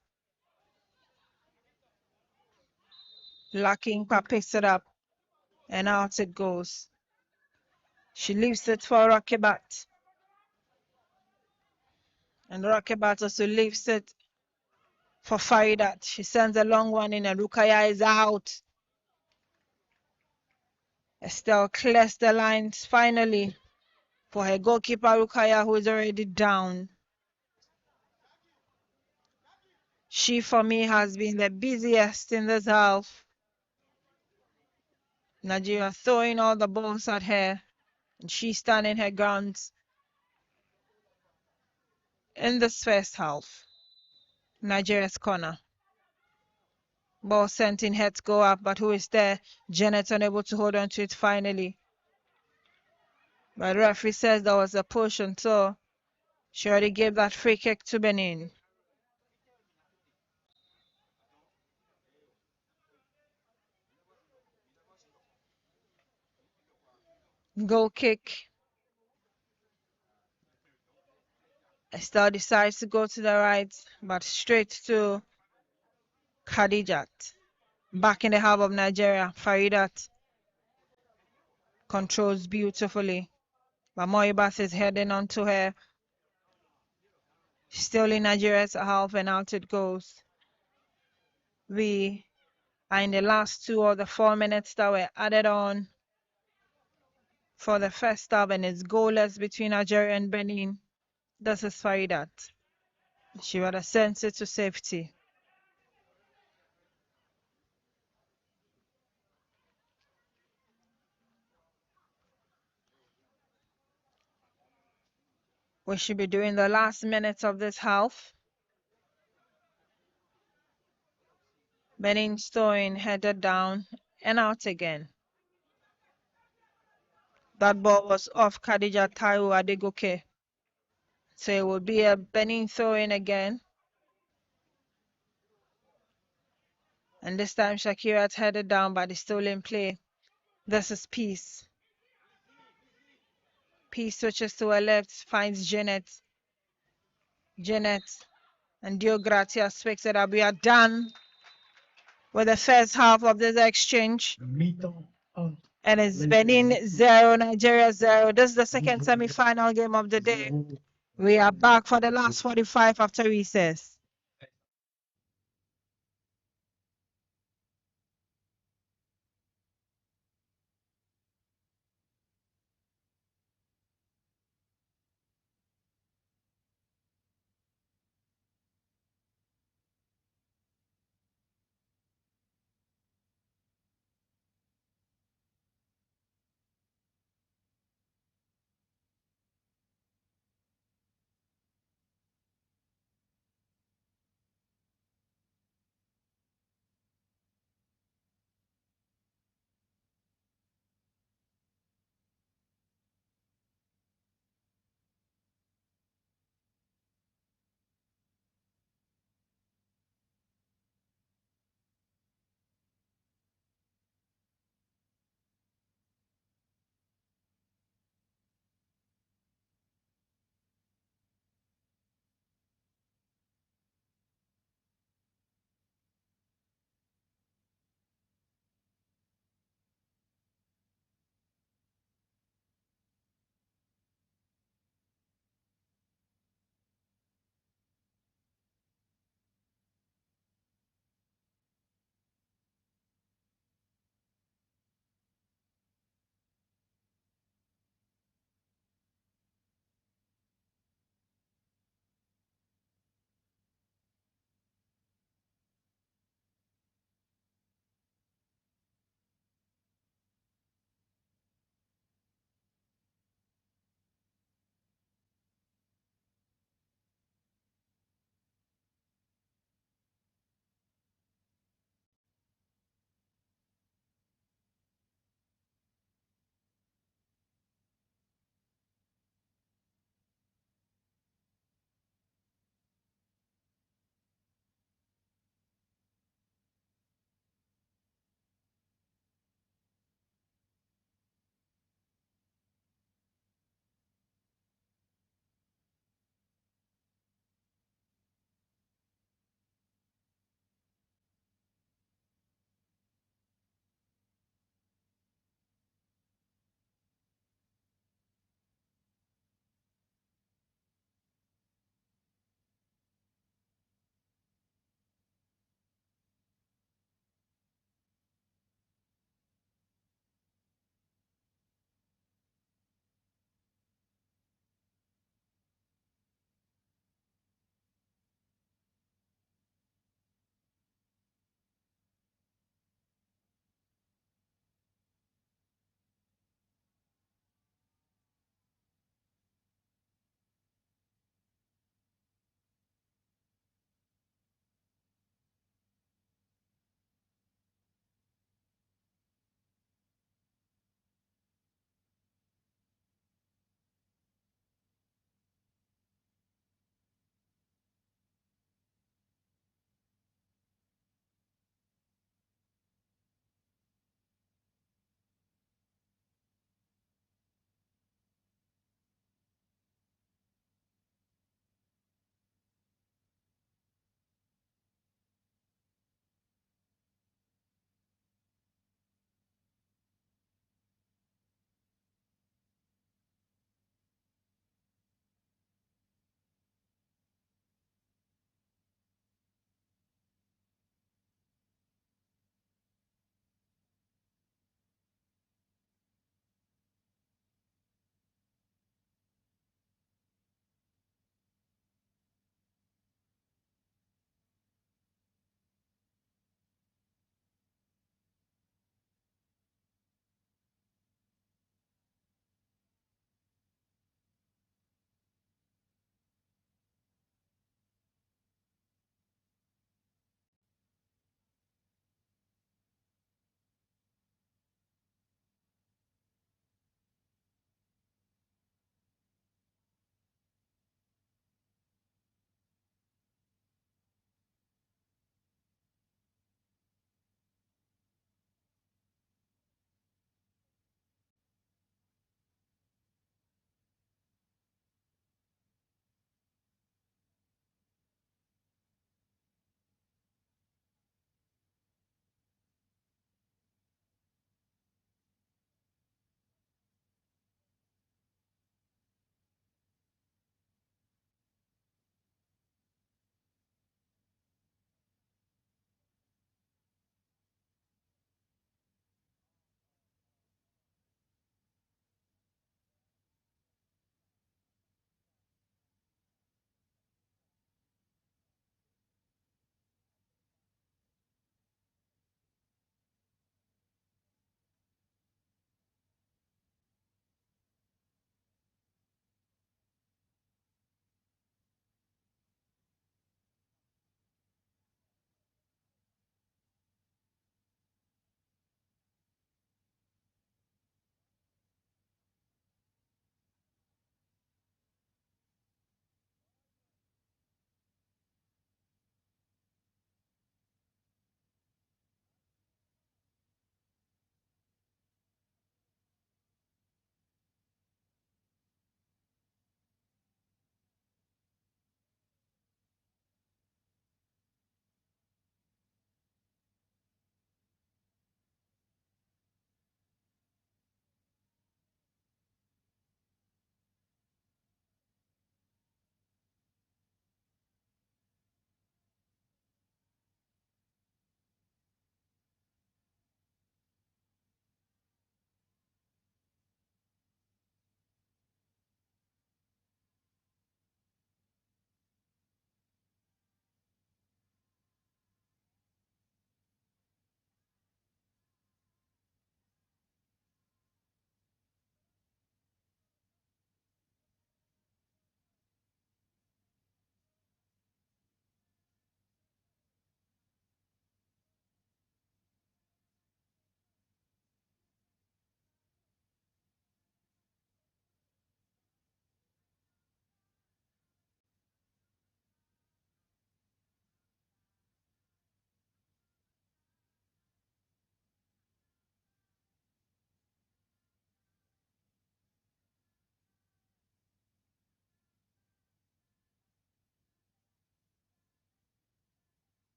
Speaker 1: Lakingpa picks it up, and out it goes. She leaves it for Rockybert. And Rockybert also leaves it for Faridat. She sends a long one in, and Rukaya is out. Estelle clears the lines finally for her goalkeeper Rukaya, who is already down. She, for me, has been the busiest in this half. Nigeria throwing all the balls at her, and she's standing her grounds in this first half. Nigeria's corner. Ball sent in, head to go up, but who is there? Janet unable to hold on to it finally. But the referee says there was a push, and so she already gave that free kick to Benin. Goal kick. Estelle decides to go to the right, but straight to Khadijat. Back in the half of Nigeria, Faridat controls beautifully. But Moibas is heading onto her. Still in Nigeria's half, and out it goes. We are in the last 2 of the 4 minutes that were added on for the first half, and it's goalless between Nigeria and Benin. This is Faridat. She would have sent it to safety. We should be doing the last minutes of this half. Benin Stone headed down and out again. That ball was off Khadija Taiwo Adegoke. So it will be a Benin throw-in again. And this time Shakirat headed down, but it's still in play. This is Peace. Peace switches to her left, finds Janet. Janet and Diogratia picks it up. We are done with the first half of this exchange. And it's Benin 0, Nigeria 0. This is the second semi-final game of the day. We are back for the last 45 after recess.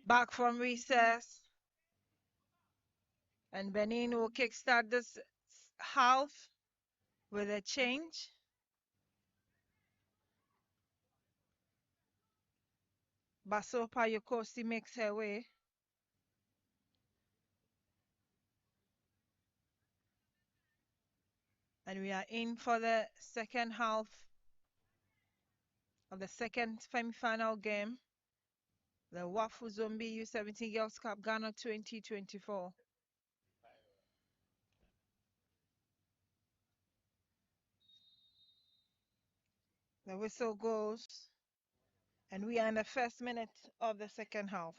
Speaker 1: Back from recess. And Benin will kickstart this half with a change. Basopa Yokosi makes her way. And we are in for the second half of the second semi-final game. The Wafu Zombie U17 Girls Cup Ghana 2024. The whistle goes, and we are in the first minute of the second half.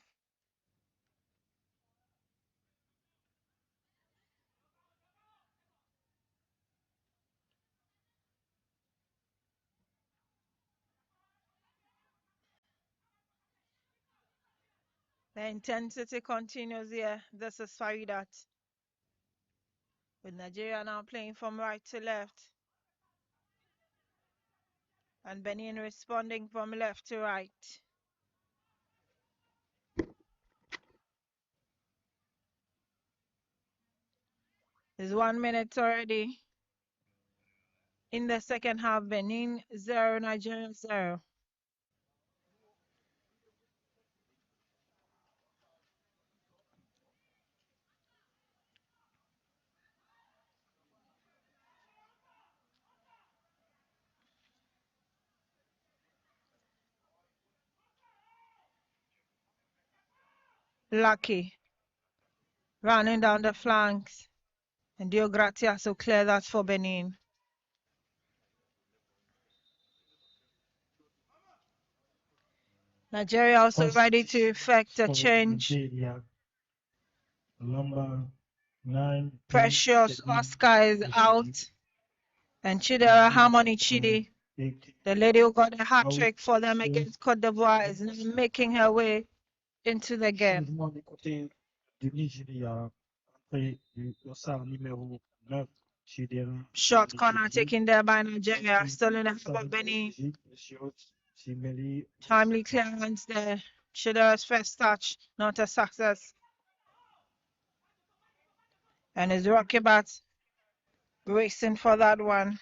Speaker 1: The intensity continues here. This is Faridat, with Nigeria now playing from right to left, and Benin responding from left to right. There's 1 minute already in the second half. Benin 0, Nigeria 0. Lucky running down the flanks, and Diogratias will clear that for Benin. Nigeria also ready to effect a change.
Speaker 3: Number 9.
Speaker 1: Precious Oscar is out, and Chidera Harmony Chidi, the lady who got a hat trick for them against Cote d'Ivoire, is now making her way into the game. Short corner taken there by Nigeria, still in the half of Benin. Timely clearance there. Chidera's first touch, not a success. And his Rocky Bat racing for that one.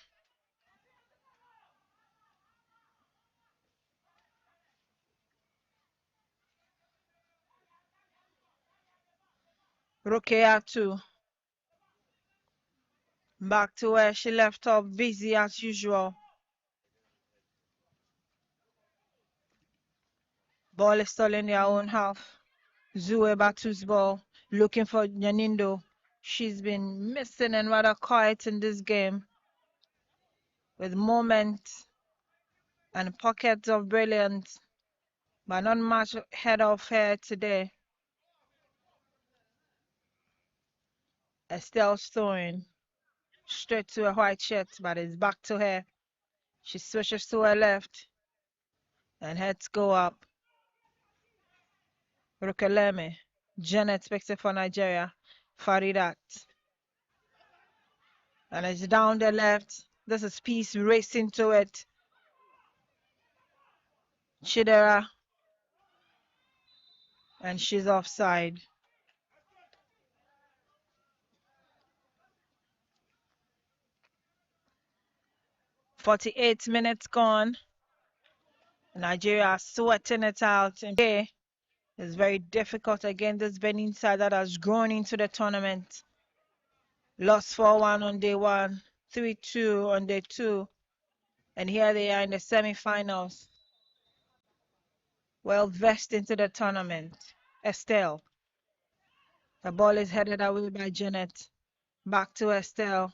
Speaker 1: Rukeatu back to where she left off, busy as usual. Ball is still in their own half. Zue Batu's ball, looking for Nyanindo. She's been missing and rather quiet in this game, with moments and pockets of brilliance, but not much ahead of her today. Estelle's throwing straight to her white shirt, but it's back to her. She switches to her left, and heads go up. Rukeleme, Janet picks it for Nigeria. Faridat. And it's down the left. This is Peace racing to it. Chidera. And she's offside. "48 minutes gone. Nigeria sweating it out. And today is very difficult against this Benin side that has grown into the tournament. Lost 4-1 on day 1, 3-2 on day 2. And here they are in the semi-finals. Well versed into the tournament. Estelle. The ball is headed away by Janet. Back to Estelle.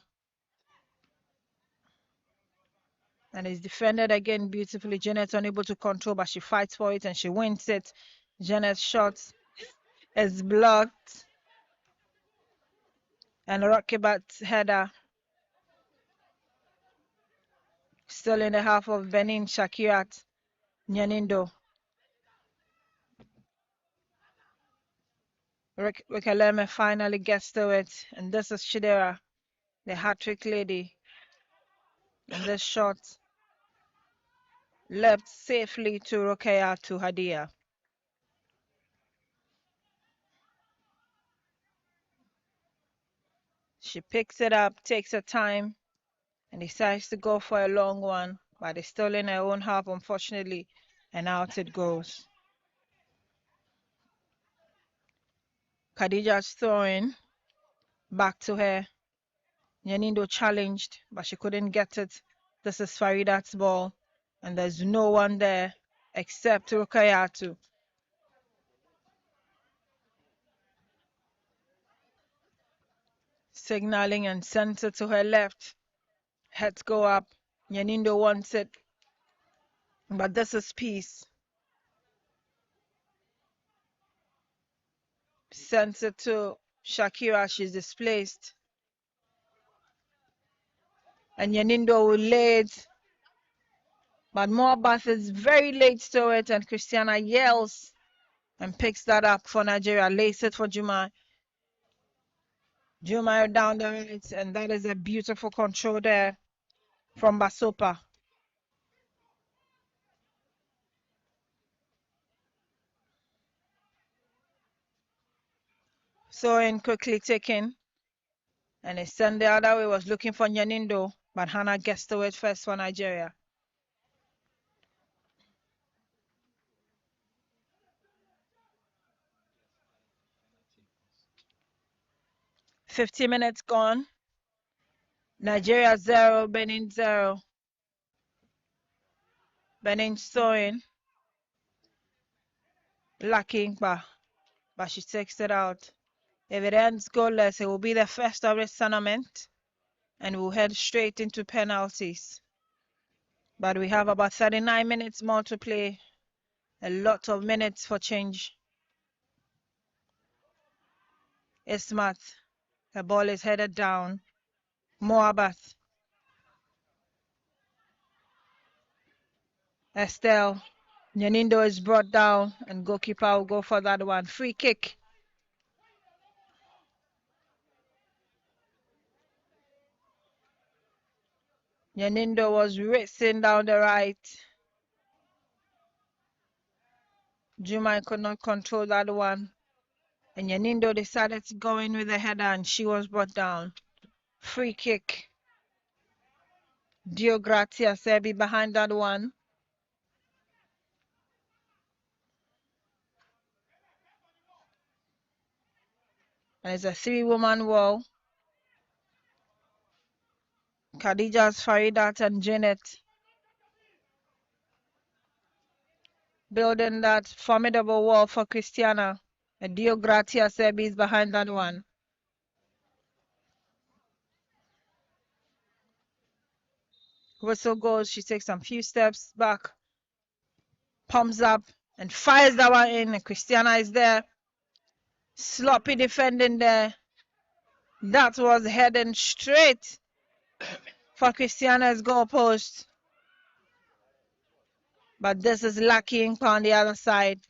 Speaker 1: And is defended again beautifully. Janet's unable to control, but she fights for it and she wins it. Janet's shot is blocked. And Rokibat's header. Still in the half of Benin, Shakirat Nyanindo. Rikeleme finally gets to it. And this is Chidera, the hat-trick lady. And this shot left safely to Rokea to Hadia. She picks it up, takes her time, and decides to go for a long one, but it's still in her own half, unfortunately, and out it goes. Khadija's throwing back to her. Nyanindo challenged, but she couldn't get it. This is Faridat's ball, and there's no one there except Rukayatu. Signaling and sends it to her left. Heads go up. Nyanindo wants it, but this is Peace. Sends it to Shakira. She's displaced. And Nyanindo will lay it, but Moabath is very late to it, and Christiana yells and picks that up for Nigeria. Lays it for Jumai. Jumai down the right, and that is a beautiful control there from Basopa. So in quickly taken, and he sent the other way, was looking for Nyanindo, but Hannah gets to it first for Nigeria. "50 minutes gone. Nigeria 0, Benin 0. Benin sewing. Lacking, but she takes it out. If it ends goalless, it will be the first of this tournament, and we'll head straight into penalties. But we have about 39 minutes more to play. A lot of minutes for change. Ismat, the ball is headed down. Moabath. Estelle. Nyanindo is brought down, and goalkeeper will go for that one. Free kick. Nyanindo was racing down the right. Jumai could not control that one. And Nyanindo decided to go in with a header, and she was brought down. Free kick. Diogratia Sebi behind that one. And it's a 3-woman wall. Khadija's Faridat and Janet building that formidable wall for Christiana. And Diogratia Sebi is behind that one. Whistle goes, she takes some few steps back, pumps up, and fires that one in. And Christiana is there. Sloppy defending there. That was heading straight for Christiana's goalpost. But this is lacking on the other side.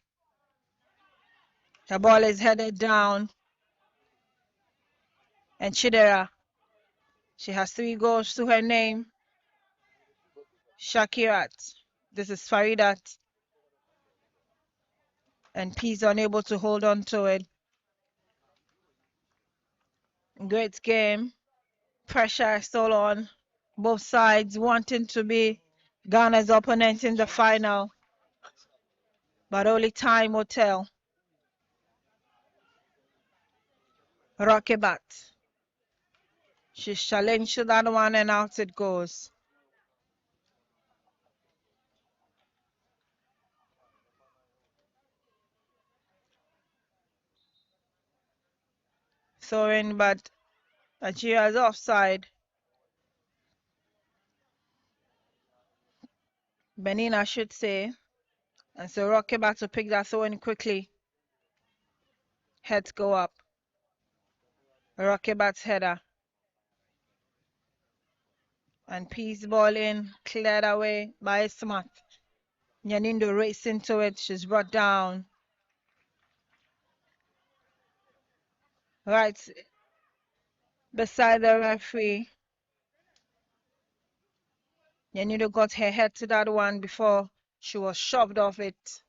Speaker 1: The ball is headed down. And Chidera, she has 3 goals to her name. Shakirat, this is Faridat. And Peace unable to hold on to it. Great game. Pressure is still on. Both sides wanting to be Ghana's opponent in the final. But only time will tell. Rokebat. She's challenged to that one, and out it goes. Throwing, but Nigeria's offside. Benin, I should say. And so Rokebat to pick that throw in quickly. Heads go up. Rokebat's header. And Peace ball in, cleared away by Smart. Nyanindo racing to it. She's brought down. Right beside the referee. Nyanindo got her head to that one before she was shoved off it.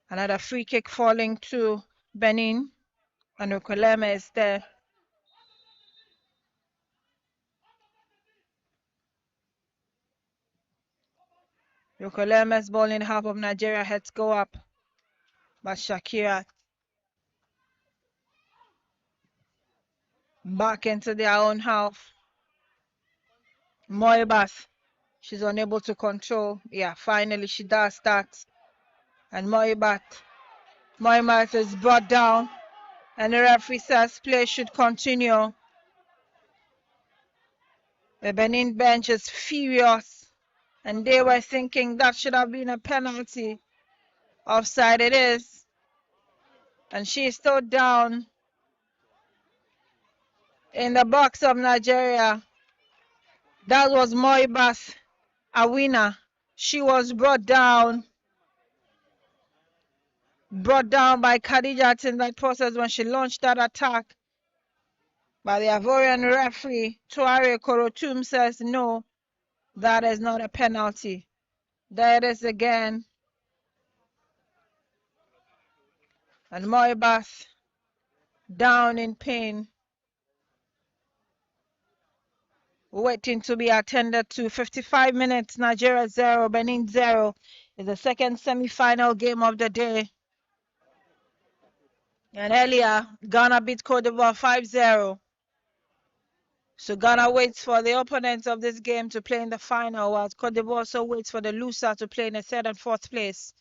Speaker 1: Another free kick falling to Benin. And Ukulele is there. Ukulele's ball in half of Nigeria heads go up. But Shakira back into their own half. Moibas, she's unable to control. Yeah, finally she does that. And Moibas is brought down. And the referee says play should continue. The Benin bench is furious. And they were thinking that should have been a penalty. Offside it is. And she's still down in the box of Nigeria. That was Moibas, a winner. She was brought down by Khadijat in that process when she launched that attack. But the Ivorian referee, Tuare Korotum, says no, that is not a penalty. There it is again. And Moibas down in pain, waiting to be attended to. 55 minutes, Nigeria 0, Benin 0 is the second semi-final game of the day. And earlier, Ghana beat Cote d'Ivoire 5-0. So Ghana waits for the opponents of this game to play in the final, while Cote d'Ivoire also waits for the loser to play in the third and fourth place.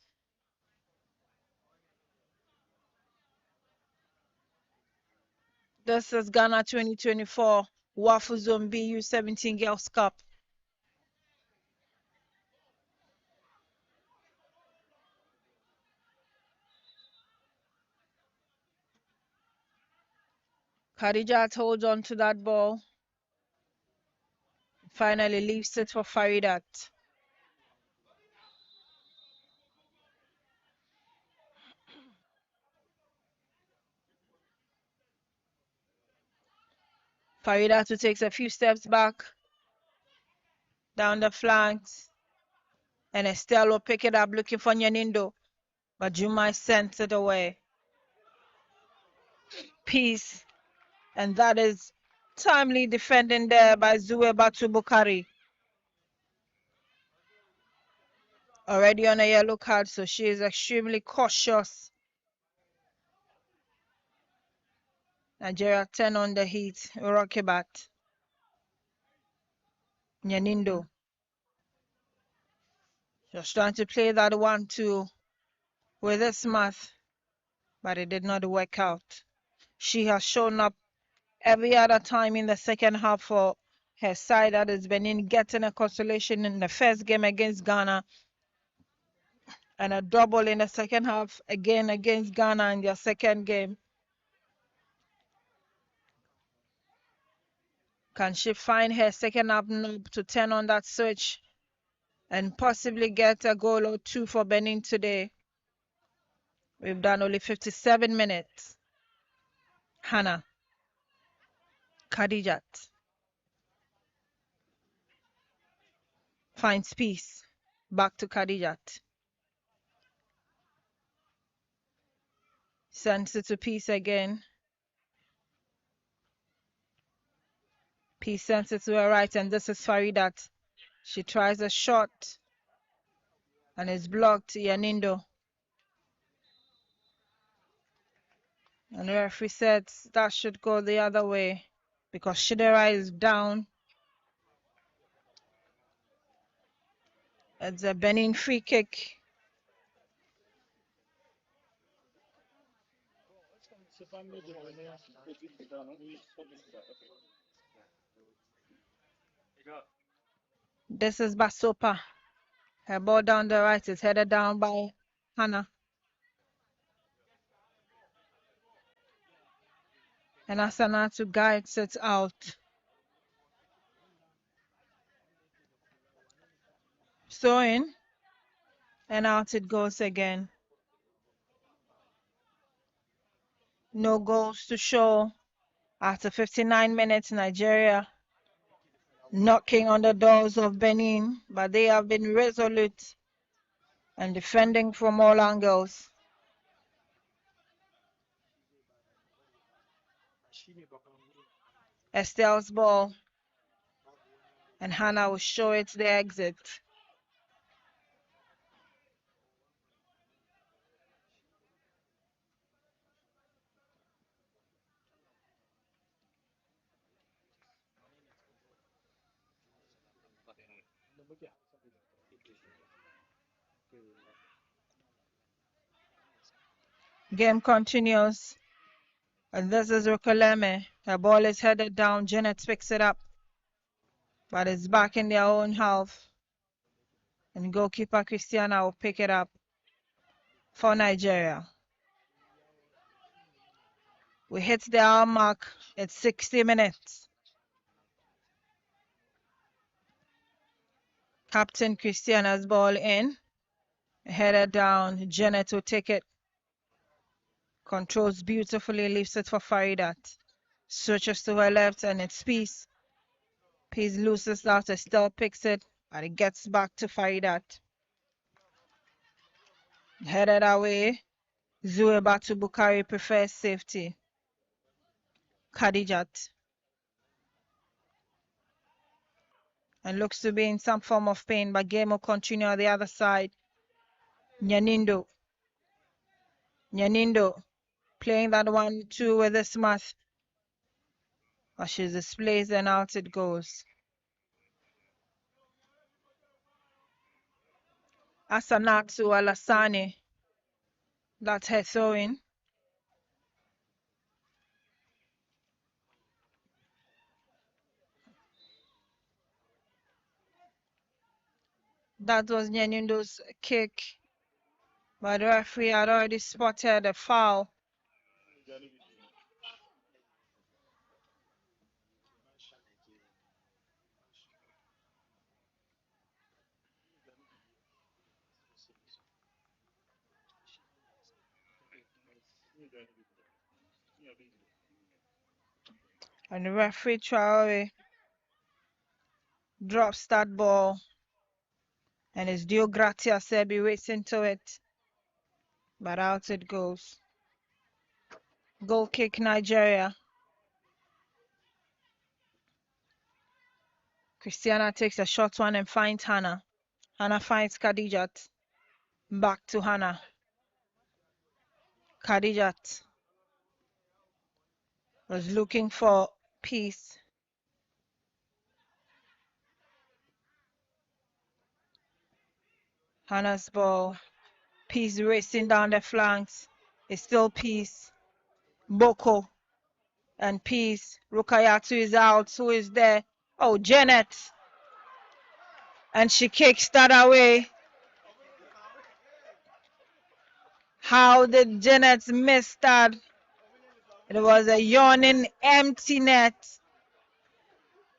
Speaker 1: This is Ghana 2024 Wafu Zone B U17 Girls Cup. Khadijat holds on to that ball. Finally leaves it for Faridat. Faridat who takes a few steps back down the flanks. And Estelle will pick it up looking for Nyanindo. But Jumai sends it away. Peace. And that is timely defending there by Zue Batubukari. Already on a yellow card, so she is extremely cautious. Nigeria 10 on the heat. Rokibat. Nyanindo. Just trying to play that 1-2 with this math, but it did not work out. She has shown up every other time in the second half for her side, that is Benin, getting a consolation in the first game against Ghana and a double in the second half again against Ghana in their second game. Can she find her second half knob to turn on that switch and possibly get a goal or two for Benin today? We've done only 57 minutes. Hannah. Khadijat. Finds peace. Back to Khadijat. Sends it to Peace again. Peace sends it to her right, and this is Faridat. She tries a shot and is blocked. Yanindo. And the referee says that should go the other way because Shidera is down. It's a Benin free kick. This is Basopa. Her ball down the right is headed down by Hannah. And Asanatu guides it out. So in and out it goes again. No goals to show after 59 minutes. Nigeria knocking on the doors of Benin, but they have been resolute and defending from all angles. Estelle's ball. And Hannah will show it the exit. Game continues. And this is Rukoleme. The ball is headed down. Janet picks it up. But it's back in their own half. And goalkeeper Christiana will pick it up for Nigeria. We hit the hour mark. It's 60 minutes. Captain Christiana's ball in. Headed down. Janet will take it. Controls beautifully. Leaves it for Faridat. Switches to her left and it's Peace. Peace loses out. Estelle picks it. But it gets back to Faridat. Headed away. Zue Batu Bukari prefers safety. Khadijat. And looks to be in some form of pain, but game will continue on the other side. Nyanindo. Nyanindo playing that 1-2 with the Smith. But she displays and out it goes. Asanatu Alasani. That's her throwing. That was Nyanindo's kick. But the referee had already spotted a foul. And the referee Traore drops that ball. And it's Dio Gratia Sebi racing to it. But out it goes. Goal kick Nigeria. Christiana takes a short one and finds Hannah. Hannah finds Khadijat. Back to Hannah. Khadijat was looking for Peace. Hannah's ball. Peace racing down the flanks. It's still Peace. Boko and Peace. Rukayatu is out. Who is there? Oh, Janet. And she kicks that away. How did Janet miss that? It was a yawning empty net.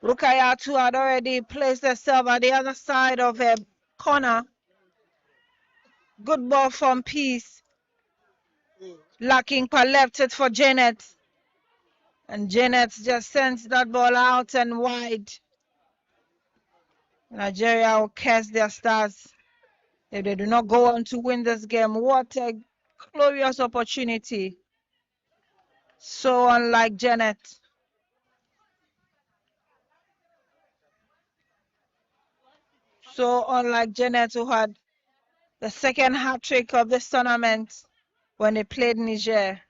Speaker 1: Rukayatu had already placed herself at the other side of a corner. Good ball from Peace. Lakingpa left it for Janet. And Janet just sends that ball out and wide. Nigeria will curse their stars if they do not go on to win this game. What a glorious opportunity. So unlike Janet. So unlike Janet, who had the second hat-trick of this tournament when they played Niger.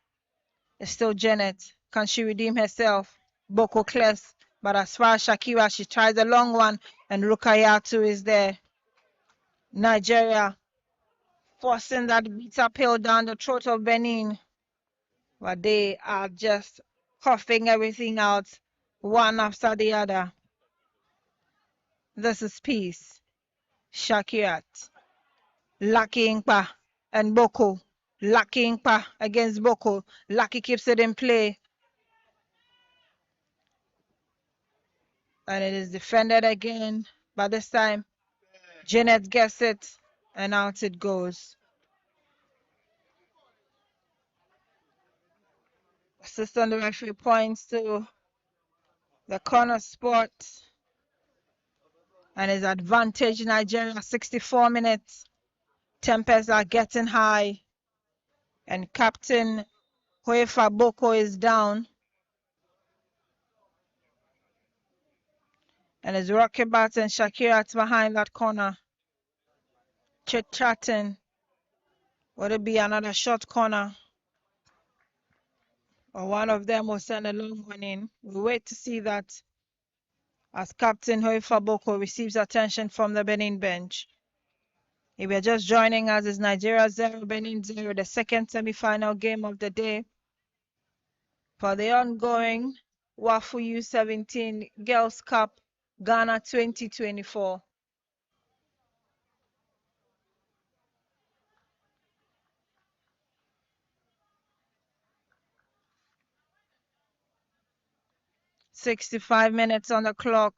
Speaker 1: It's still Janet. Can she redeem herself? Boko clears. But as far as Shakira, she tries a long one. And Rukayatu is there. Nigeria forcing that bitter pill down the throat of Benin. But they are just coughing everything out, one after the other. This is Peace. Shakirat. Lucky Inkpa and Boko. Lucky Inkpa against Boko. Lucky keeps it in play. And it is defended again. But this time, Janet gets it. And out it goes. Assistant referee points to the corner spot. And his advantage Nigeria, 64 minutes. Tempers are getting high. And Captain Huefa Boko is down. And it's Rocket and Shakirat behind that corner. Chit-chatting. Would it be another short corner? Or one of them will send a long one in. We wait to see that as Captain Hoifa Boko receives attention from the Benin bench. If you're just joining us, it's Nigeria 0, Benin 0, the second semi-final game of the day for the ongoing Wafu U17 Girls Cup Ghana 2024. "65 minutes on the clock.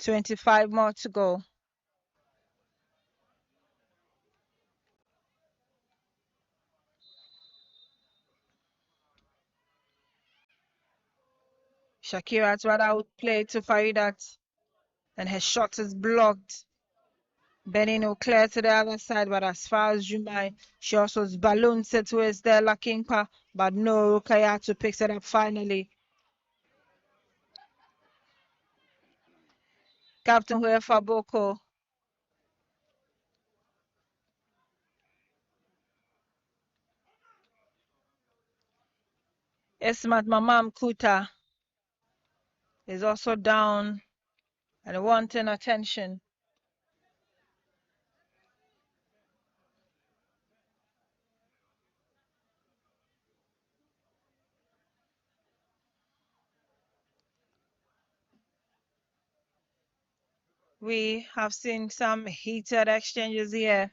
Speaker 1: 25 more to go." Shakira's rather outplayed to Faridat, and her shot is blocked. Benin will clear to the other side, but as far as Jumai, she also balloons it towards the Lakingpa, but no, Rukayatu picks it up finally. Captain Huefa Boko. Esmat Mamam Kuta is also down and wanting attention. We have seen some heated exchanges here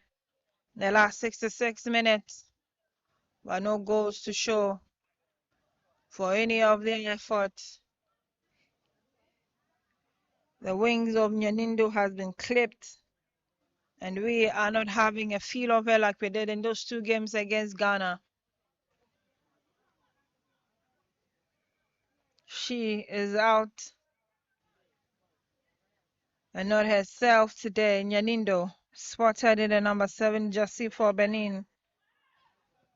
Speaker 1: in the last 66 minutes, but no goals to show for any of their efforts. The wings of Nyanindo has been clipped, and we are not having a feel of it like we did in those two games against Ghana. She is out and not herself today. Nyanindo spotted in the number 7 jersey for Benin.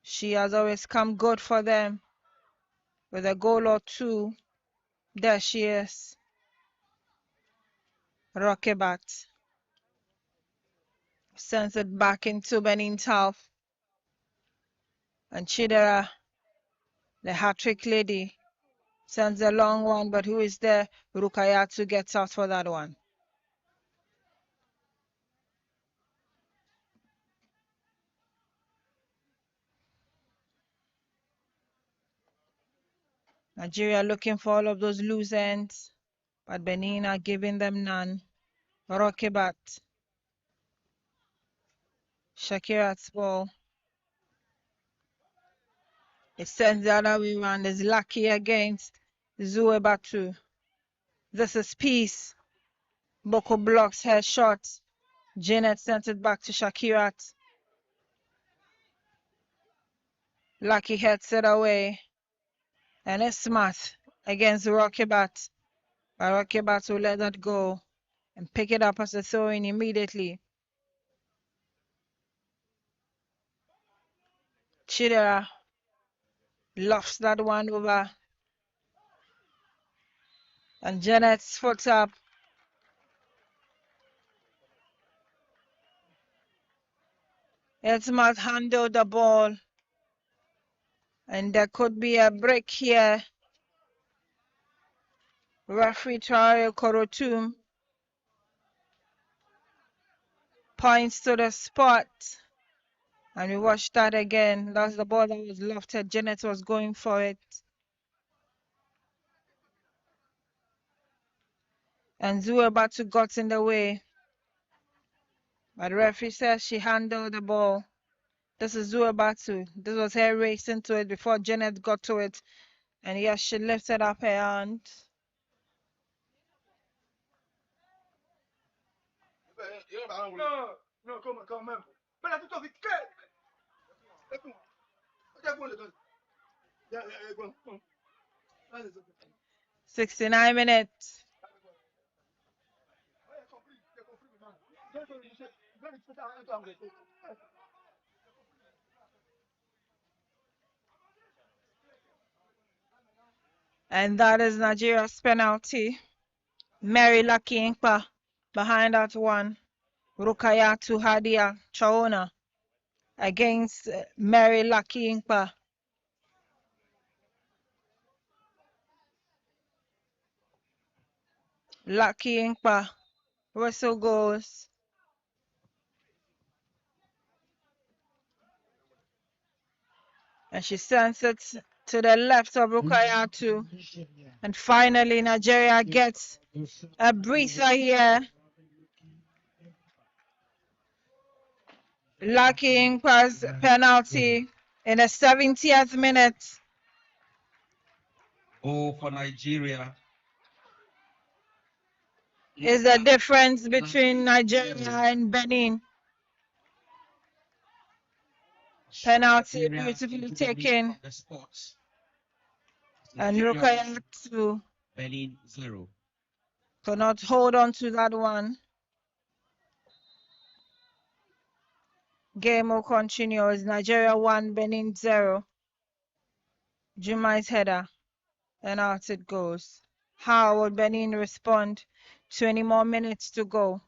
Speaker 1: She has always come good for them with a goal or two. There she is. Rokebat sends it back into Benin's half. And Chidera, the hat-trick lady, sends a long one, but who is there? Rukayatu gets out for that one. Nigeria looking for all of those loose ends, but Benin are giving them none. Rokebat. Shakirat's ball. It sends the other way around. Is lucky against Zuebatu. This is peace. Boko blocks her shot. Janet sent it back to Shakirat. Lucky heads it away. And it's smart against Rokebat. But Rokebat will let that go and pick it up as a throw-in immediately. Chidera lofts that one over. And Janet's foot up. Edmund handled the ball. And there could be a break here. Referee Traore Korotum points to the spot. And we watch that again. That's the ball that was lofted. Janet was going for it. And Zuebatu got in the way. But the referee says she handled the ball. This is Zuebatu. This was her racing to it before Janet got to it. And yes, she lifted up her hand.
Speaker 4: No, come même. Mais là, tout vite.
Speaker 1: 69 minutes. And that is Nigeria's penalty. Mary Lucky Inkpa behind that one. Rukayatu Hadia Chaona against Mary Lucky Inkpa. Lucky Inkpa. Whistle goes. And she sends it to the left of Rukayatu. And finally, Nigeria gets a breather here. Lucky Inkpa's penalty in the 70th minute.
Speaker 2: Goal for Nigeria.
Speaker 1: Is the difference between Nigeria and Benin. Penalty beautifully taken.
Speaker 2: The sports.
Speaker 1: And Rukayatu
Speaker 2: Benin 0.
Speaker 1: could not hold on to that one. Game will continue as Nigeria 1, Benin 0. Jumai's header. And out it goes. How will Benin respond? 20 more minutes to go.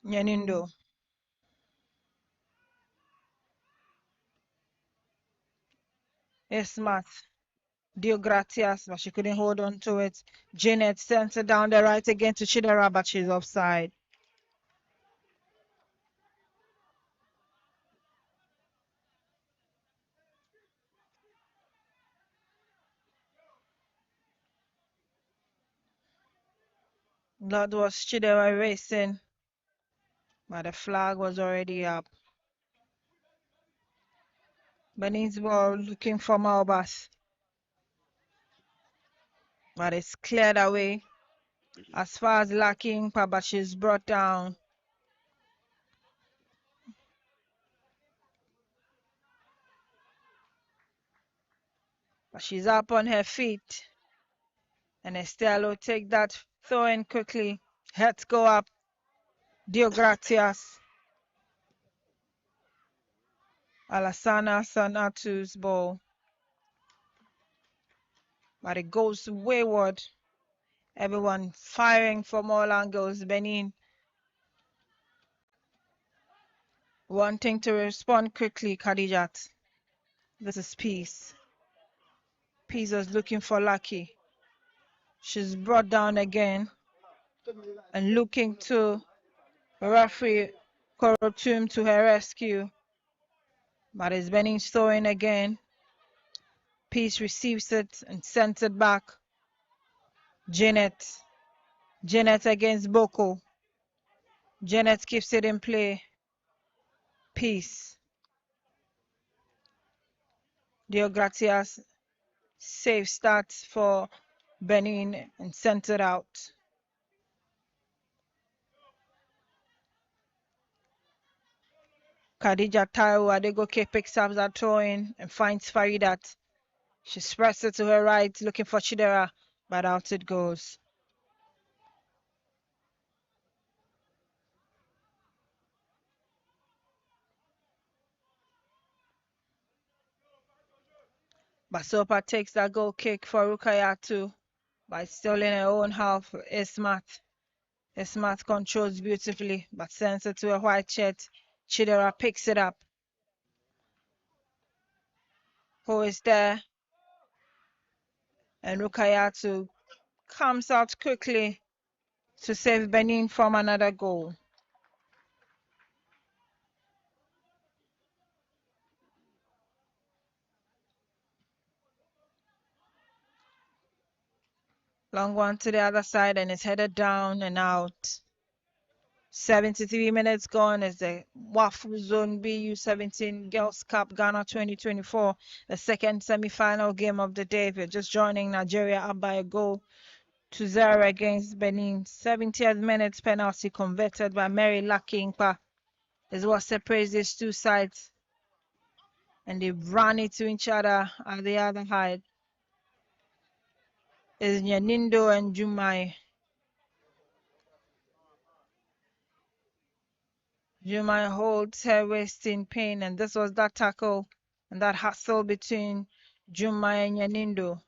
Speaker 1: Nyanindo. Esmat. Dio Gratias, but she couldn't hold on to it. Janet sends it down the right again to Chidera, but she's offside. That was Chidera racing, but the flag was already up. Benin's ball looking for Malbas, but it's cleared away. As far as lacking, but she's brought down. But she's up on her feet. And Estelle will take that throw in quickly. Heads go up. Dio Gratias. Alassana Sanatu's ball. But it goes wayward. Everyone firing from all angles. Benin wanting to respond quickly. Khadijat. This is Peace. Peace was looking for Lucky. She's brought down again. And looking to referee Korotum to her rescue. But it's Benin throwing again. Peace receives it and sends it back. Janet. Janet against Boko. Janet keeps it in play. Peace. Dio Gratias. Safe start for Benin and sent it out. Khadija Taiwo Adegoke picks up that throw in and finds Faridat. She spreads it to her right, looking for Chidera, but out it goes. Basopa takes that goal kick for Rukayatu, but it's still in her own half. Ismat. Ismat controls beautifully, but sends it to a white shirt. Chidera picks it up. Who is there? And Rukayatu comes out quickly to save Benin from another goal. Long one to the other side and it's headed down and out. 73 minutes gone as the Wafu Zone B U17 Girls Cup Ghana 2024, the second semi-final game of the day. If you're just joining, Nigeria up by a goal to 0 against Benin. 70th minute penalty converted by Mary Lucky Inkpa is what separates these two sides. And they ran into each other at the other side. Is Nyanindo and Jumai. Jumai holds her waist in pain, and this was that tackle and that hustle between Jumai and Yanindo.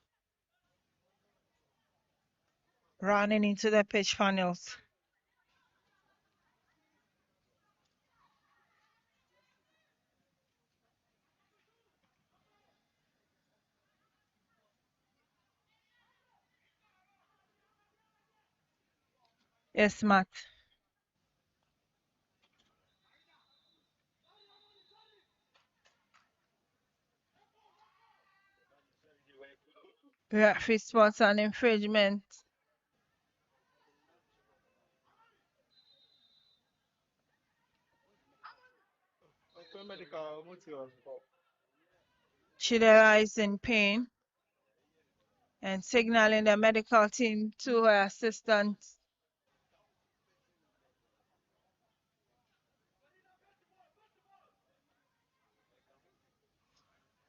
Speaker 1: Running into the pitch panels. Yes, Matt. Referee spots an infringement. Chidera is in pain and signaling the medical team to her assistants.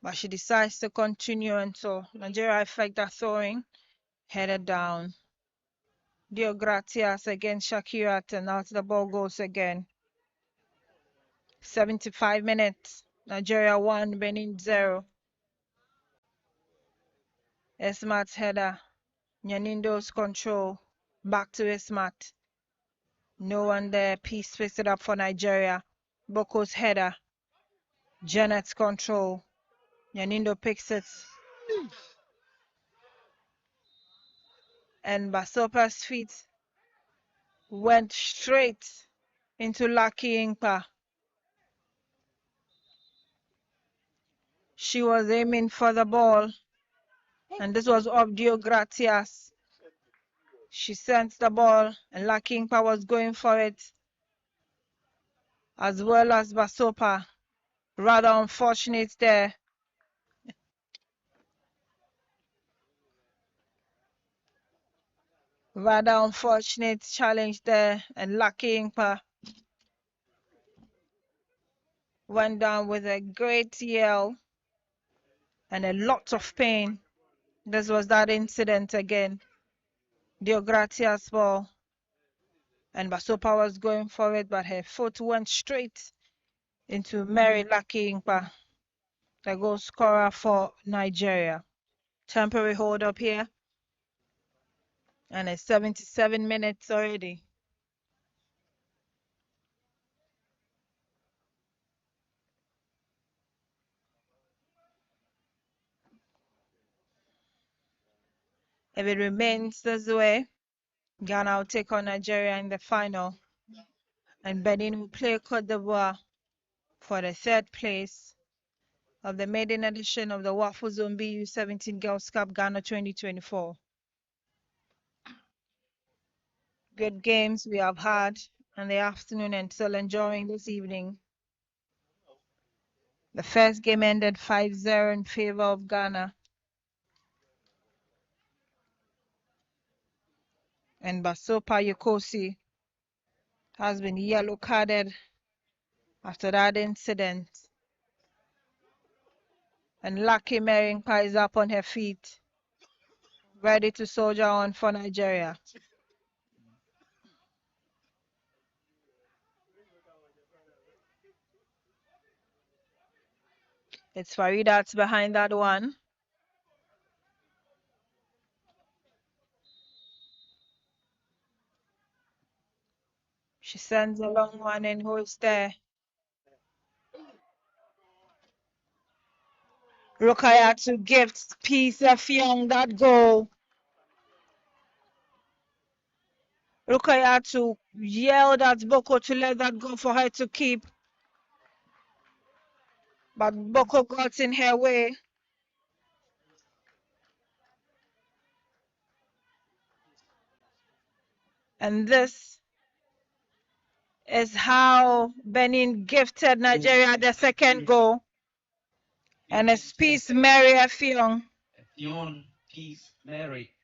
Speaker 1: But she decides to continue until Nigeria effect that throwing, headed down. Dio Gratias against Shakira, and out the ball goes again. 75 minutes. Nigeria 1, Benin 0. Esmat's header. Nyanindo's control. Back to Esmat. No one there. Peace picks it up for Nigeria. Boko's header. Janet's control. Nyanindo picks it. And Basopa's feet went straight into Lucky Inkpa. She was aiming for the ball. And this was Obdio Gratias. She sent the ball, and Lucky Inkpa was going for it, as well as Basopa. Rather unfortunate there. Rather unfortunate challenge there, and Lucky Inkpa went down with a great yell and a lot of pain. This was that incident again. Diogratias ball. And Basopa was going for it, but her foot went straight into Mary Lucky Inkpa, the goal scorer for Nigeria. Temporary hold up here. And it's 77 minutes already. If it remains this way, Ghana will take on Nigeria in the final. And Benin will play Cote d'Ivoire for the third place of the maiden edition of the Wafu Zombi U17 Girls Cup Ghana 2024. Good games we have had in the afternoon and still enjoying this evening. The first game ended 5-0 in favor of Ghana. And Basopa Yokosi has been yellow carded after that incident. And Lucky Merinkpa is up on her feet, ready to soldier on for Nigeria. It's Faridat's behind that one. She sends a long one and who's there? Rukayatu gives Peace Young that goal. Rukayatu yelled at Boko to let that go for her to keep. But Boko got in her way. And this is how Benin gifted Nigeria the second goal. And it's Peace Mary Effiong.
Speaker 2: Peace Mary.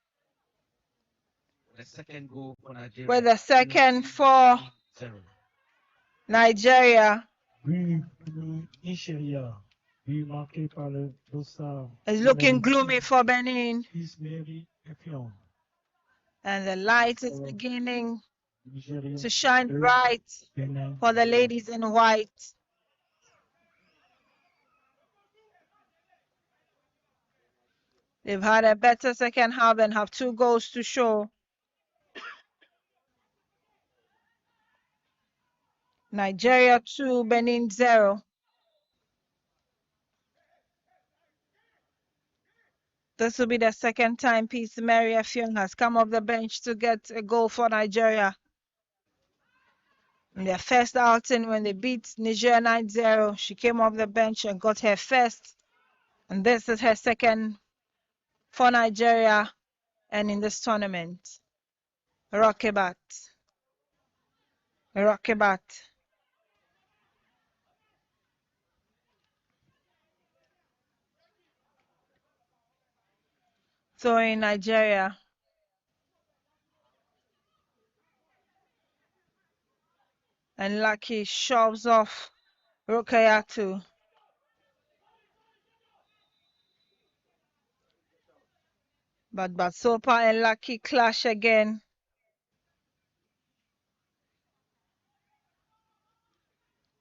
Speaker 2: The second goal for Nigeria.
Speaker 1: With the second for Nigeria. It's looking gloomy for Benin. And the light is beginning
Speaker 3: Nigeria,
Speaker 1: to shine
Speaker 3: 2,
Speaker 1: bright
Speaker 3: Benin,
Speaker 1: for the
Speaker 3: 0.
Speaker 1: ladies in white. They've had a better second half and have 2 goals to show. Nigeria 2, Benin 0. This will be the second time Peace Mary Effiong has come off the bench to get a goal for Nigeria. In their first outing, when they beat Niger 9-0, she came off the bench and got her first. And this is her second for Nigeria and in this tournament. Rokebat. Rokebat. So in Nigeria. And Lucky shoves off Rukayatu. But Basopa and Lucky clash again.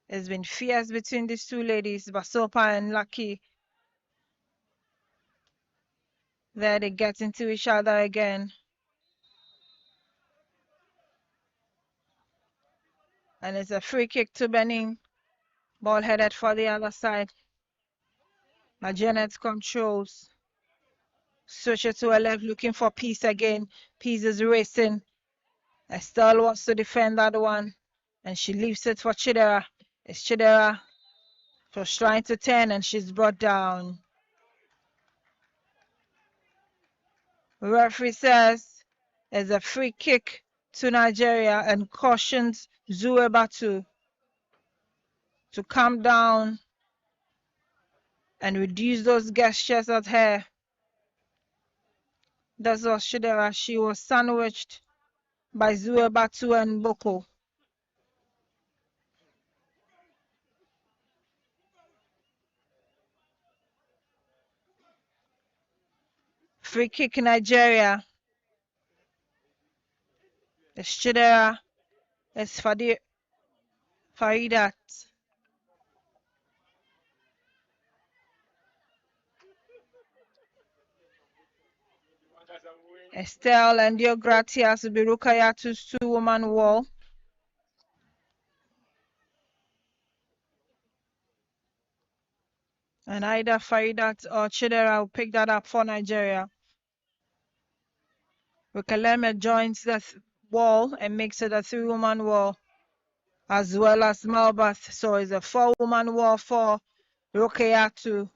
Speaker 1: It's been fierce between these two ladies, Basopa and Lucky. There they get into each other again. And it's a free kick to Benin. Ball headed for the other side. Janet controls. Switches to her left, looking for Peace again. Peace is racing. Estelle wants to defend that one. And she leaves it for Chidera. It's Chidera. She's trying to turn and she's brought down. Referee says it's a free kick to Nigeria and cautions Zuebatu to calm down and reduce those gestures at her. That's what Chidera. She was sandwiched by Zuebatu and Boko. Free kick Nigeria. It's Chidera. It's Faridat. Estelle and Diogratias will be Rukayatu's 2-woman wall. And either Faridat or Chidera will pick that up for Nigeria. Rukaleme joins the wall and makes it a 3-woman wall, as well as Malbath. So it's a 4-woman wall for Rukayatu.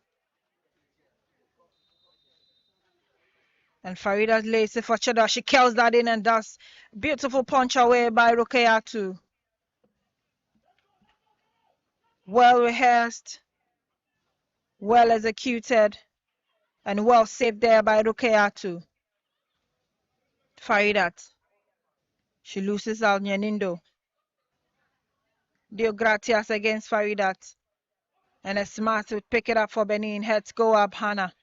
Speaker 1: And Faridat lays it for Chidera. She kills that in and does beautiful punch away by Rukayatu. Well rehearsed, well executed, and well saved there by Rukayatu. Faridat. She loses out Nyanindo. Diogratias against Faridat. And a smart would pick it up for Benin. Heads go up, Hannah.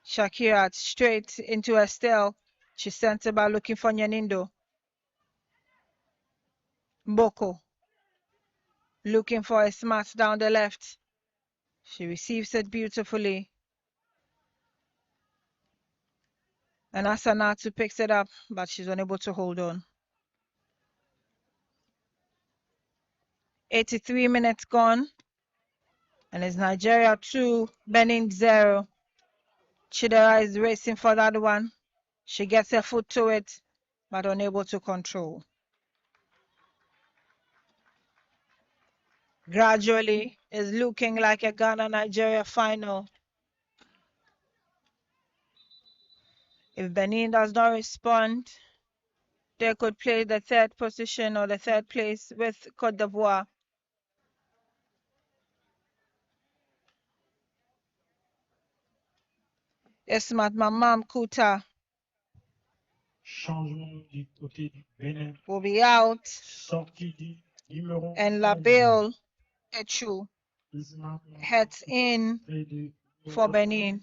Speaker 1: Shakira straight into Estelle. She sent it by looking for Nyanindo. Boko. Looking for a smart down the left. She receives it beautifully. And Asanatu picks it up, but she's unable to hold on. 83 minutes gone. And it's Nigeria 2, Benin 0. Chidera is racing for that one. She gets her foot to it, but unable to control. Gradually, it's looking like a Ghana-Nigeria final. If Benin does not respond, they could play the 3rd position or the 3rd place with Côte d'Ivoire. Esmat Mamam Kuta
Speaker 3: Changement du côté du Bénin.
Speaker 1: will be out.
Speaker 3: Sortie du numéro
Speaker 1: And
Speaker 3: 11.
Speaker 1: Labille Echu
Speaker 3: Ismaël
Speaker 1: heads in
Speaker 3: près de
Speaker 1: for Benin.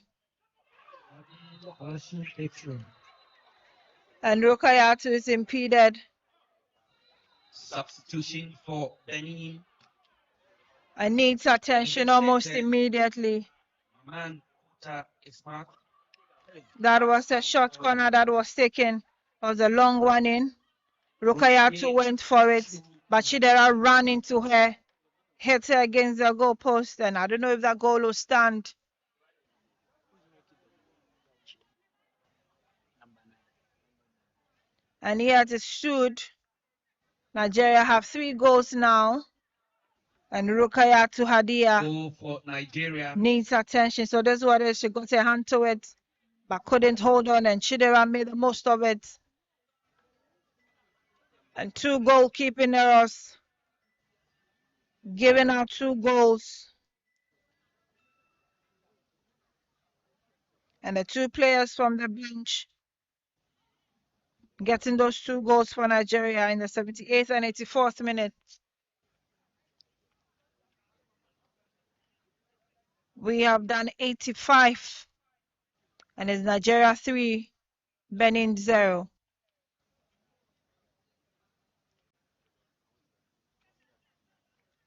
Speaker 3: Rachid Etienne.
Speaker 1: And Rukayatu is impeded.
Speaker 2: Substitution for Benin.
Speaker 1: And needs attention almost immediately.
Speaker 2: Man, is marked.
Speaker 1: That was a short corner that was taken. It was a long one in. Rukayatu went for it, but Chidera ran into her, hit her against the goalpost, and I don't know if that goal will stand. And yet it stood. Nigeria have 3 goals now. And Rukayatu Hadia
Speaker 2: Goal for Nigeria.
Speaker 1: needs attention. So this is what it is. She got her hand to it, but couldn't hold on, and Chidera made the most of it. And 2 goalkeeping errors, giving out 2 goals. And the 2 players from the bench getting those 2 goals for Nigeria in the 78th and 84th minute. We have done 85, and it's Nigeria 3, Benin 0.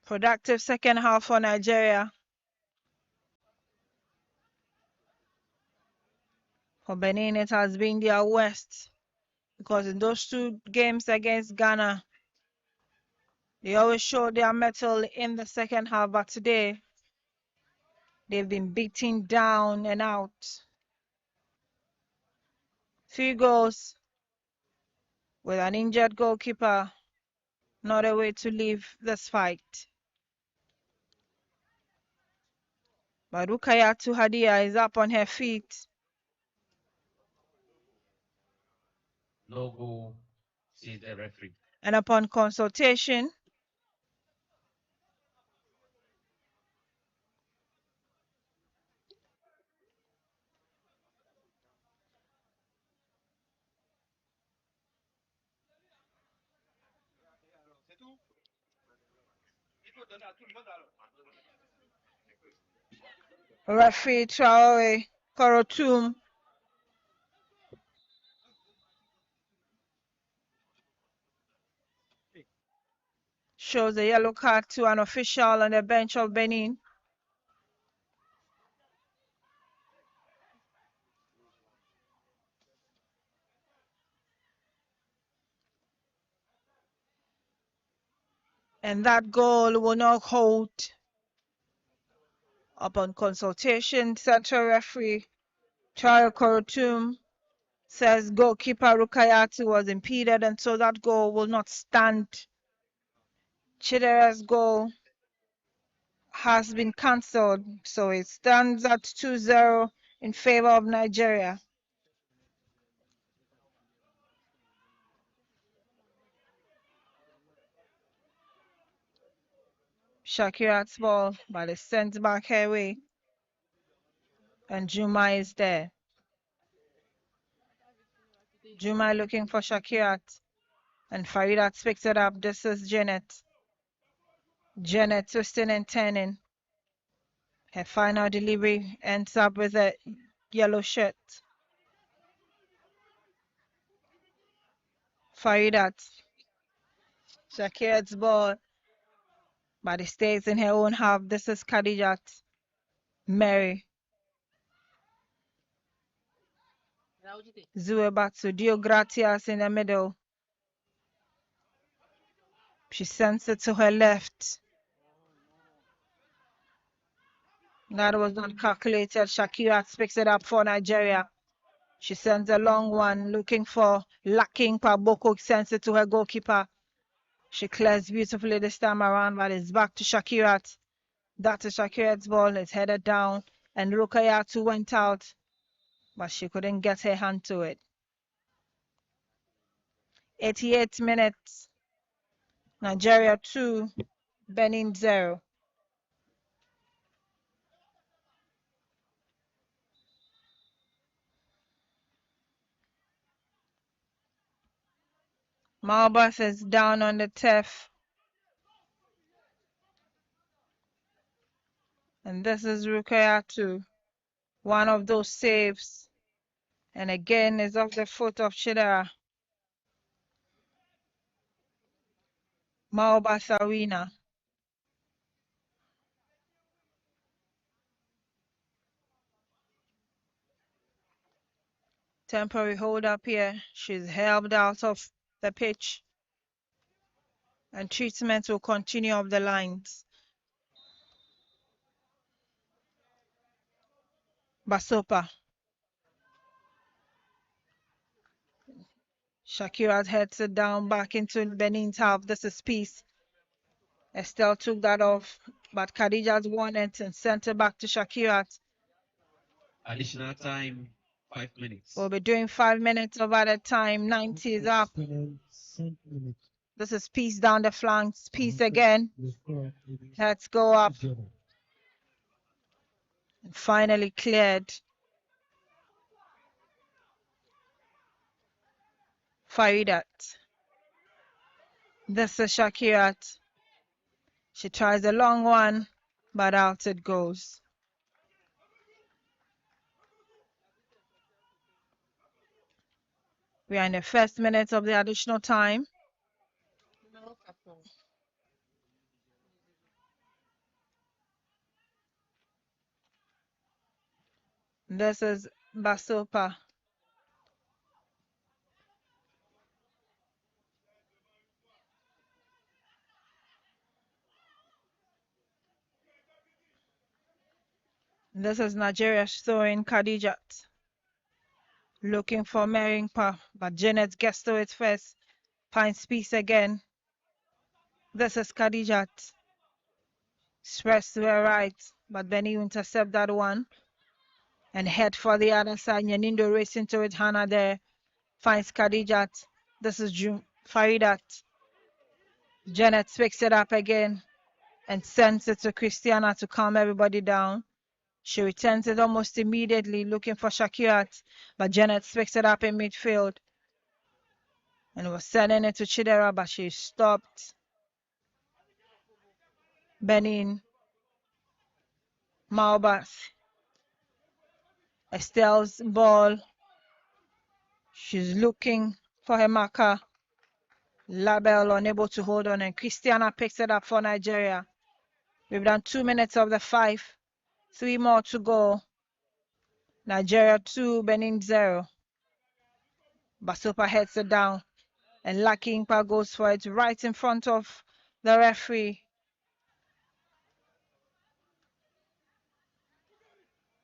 Speaker 1: Productive second half for Nigeria. For Benin, it has been their worst, because in those 2 games against Ghana, they always show their mettle in the second half, but today they've been beaten down and out. 3 goals with an injured goalkeeper, not a way to leave this fight. But Rukayatu Hadia is up on her feet.
Speaker 2: No goal, says the referee.
Speaker 1: And upon consultation, referee Traore Korotum shows a yellow card to an official on the bench of Benin. And that goal will not hold. Upon consultation, central referee Traore Korotum says goalkeeper Rukayatu was impeded, and so that goal will not stand. Chidera's goal has been cancelled, so it stands at 2-0 in favor of Nigeria. Shakirat's ball, but it's sent back her way, and Juma is there. Juma looking for Shakirat, and Faridat picks it up. This is Janet. Janet twisting and turning. Her final delivery ends up with a yellow shirt. Faridat. Shakirat's ball, but it stays in her own half. This is Khadijat. Mary. Zuebatsu. Diogratias in the middle. She sends it to her left. That was not calculated. Shakirat picks it up for Nigeria. She sends a long one looking for Laking Paboko, sends it to her goalkeeper. She clears beautifully this time around, but it's back to Shakirat. That is Shakirat's ball. It's headed down, and Rukayatu went out, but she couldn't get her hand to it. 88 minutes. Nigeria 2, Benin 0. Malbas is down on the turf. And this is Rukayatu. One of those saves. And again is off the foot of Chidera. Maoba Sawina. Temporary hold up here. She's helped out of the pitch. And treatment will continue up the lines. Basopa. Shakira heads it down back into Benin's half. This is peace. Estelle took that off, but Khadija's won it and sent it back to Shakira.
Speaker 2: Additional time, 5 minutes.
Speaker 1: We'll be doing 5 minutes of added time. 90 is up.
Speaker 3: 5 minutes.
Speaker 1: This is peace down the flanks. Peace again. Let's go up. And finally cleared. Faridat. This is Shakirat. She tries a long one, but out it goes. We are in the first minute of the additional time. This is Basopa. This is Nigeria throwing Khadijat. Looking for Meringpa, but Janet gets to it first. Finds peace again. This is Khadijat. Spreads to her right, but Benny intercept that one. And head for the other side. Nyanindo racing to it. Hannah there. Finds Khadijat. This is Faridat. Janet picks it up again and sends it to Christiana to calm everybody down. She returns it almost immediately, looking for Shakirat, but Janet picks it up in midfield and was sending it to Chidera, but she stopped. Benin, Maobath, Estelle's ball. She's looking for her marker. Label unable to hold on, and Christiana picks it up for Nigeria. We've done 2 minutes of the 5. 3 more to go. Nigeria 2, Benin 0. Basopa heads it down, and Lucky Inkpa goes for it right in front of the referee.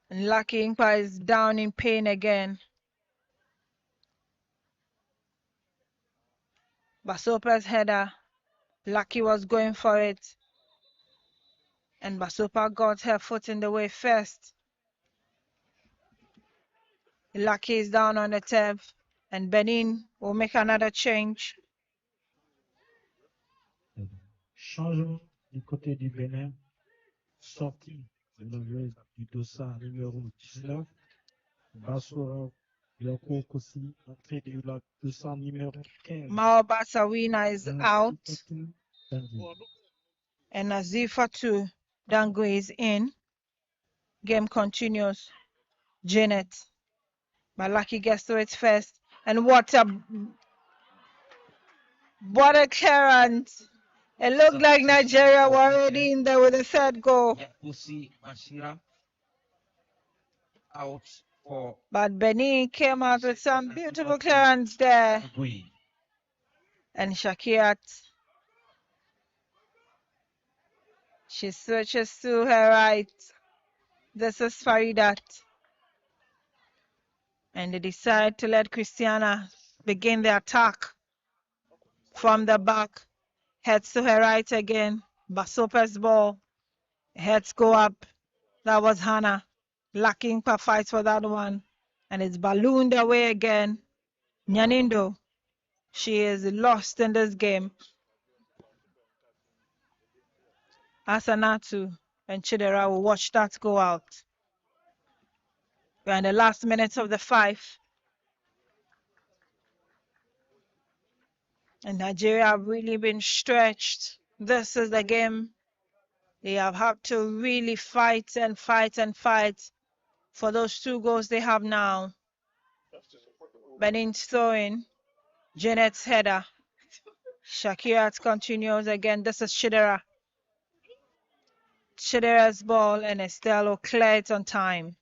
Speaker 1: And Lucky Inkpa is down in pain again. Basopa's header. Lucky was going for it. And Basopa got her foot in the way first. Lucky is down on the turf. And Benin will make another change.
Speaker 3: Changement du côté du Bénin. Sortie de l'ouest du dossard numéro 19. Bassora Yoko Kosi, entrée du dossard numéro 15.
Speaker 1: Maoba Sawina is out. And Nazifatu Dango is in. Game continues. Janet. Malaki gets to it first. And what a clearance. It looked like Nigeria were already in there with the third goal.
Speaker 2: Out for
Speaker 1: But Benin came out with some beautiful clearance there. And Shakirat, she switches to her right. This is Faridat. And they decide to let Christiana begin the attack from the back. Heads to her right again. Basopa's ball. Heads go up. That was Hannah. Lucky Inkpa fights for that one. And it's ballooned away again. Nyanindo. She is lost in this game. Asanatu and Chidera will watch that go out. We're in the last minutes of the 5. And Nigeria have really been stretched. This is the game. They have had to really fight and fight and fight for those 2 goals they have now. Benin's throwing. Janet's header. Shakira continues again. This is Chidera. Chidera's ball and Estelle clear it on time.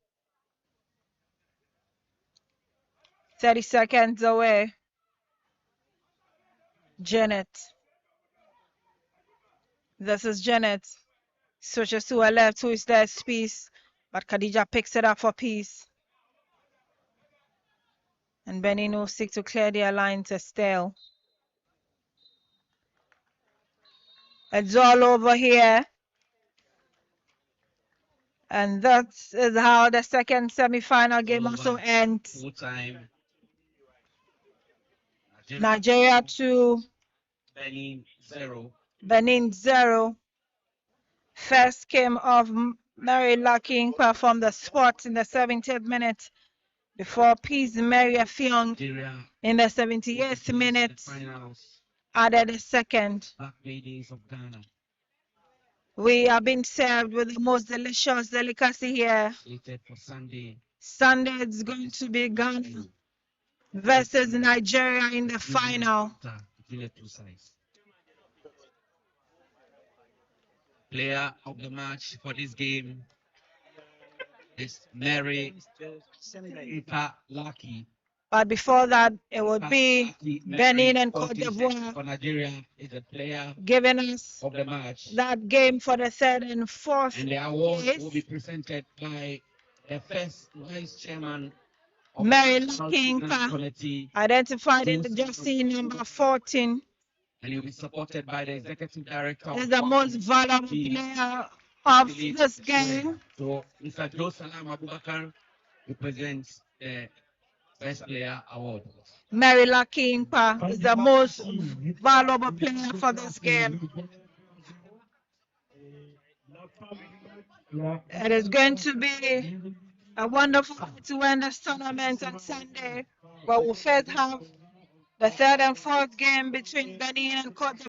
Speaker 1: 30 seconds away. Janet. This is Janet. Switches to her left. Who is there? Peace. But Khadija picks it up for Peace. And Benin will seek to clear their line to Estelle. It's all over here. And that is how the second semi-final game also ends.
Speaker 2: Full time.
Speaker 1: Nigeria 2,
Speaker 2: Benin 0.
Speaker 1: Benin 0. First game of Mary Lucky from the spot in the 70th minute before Peace Mary Afiong
Speaker 2: Nigeria
Speaker 1: in the 78th minute
Speaker 2: finals.
Speaker 1: added a second.
Speaker 2: Back Maidens of Ghana.
Speaker 1: We are being served with the most delicious delicacy here.
Speaker 2: Slated for Sunday.
Speaker 1: Sunday it's going to be Ghana versus Nigeria in the final.
Speaker 2: Between the two sides. Player of the match for this game is Mary Lucky.
Speaker 1: But before that, it would be Benin and Cote
Speaker 2: For
Speaker 1: d'Ivoire
Speaker 2: Nigeria is the player
Speaker 1: giving us
Speaker 2: of the match.
Speaker 1: that game for the third and fourth
Speaker 2: And the award
Speaker 1: place.
Speaker 2: will be presented by the first vice chairman of
Speaker 1: Mary
Speaker 2: the National
Speaker 1: Lucky
Speaker 2: Committee,
Speaker 1: identified in the jersey number 14,
Speaker 2: and he will be supported by the executive director.
Speaker 1: is the most valuable player of this game.
Speaker 2: So Mr. Joe Salam Abubakar represents the Best Player Award.
Speaker 1: Mary Lucky is the most valuable player for this game. It is going to be a wonderful way to win this tournament on Sunday, but we'll first have the third and fourth game between Benin and Cote d'Ivoire.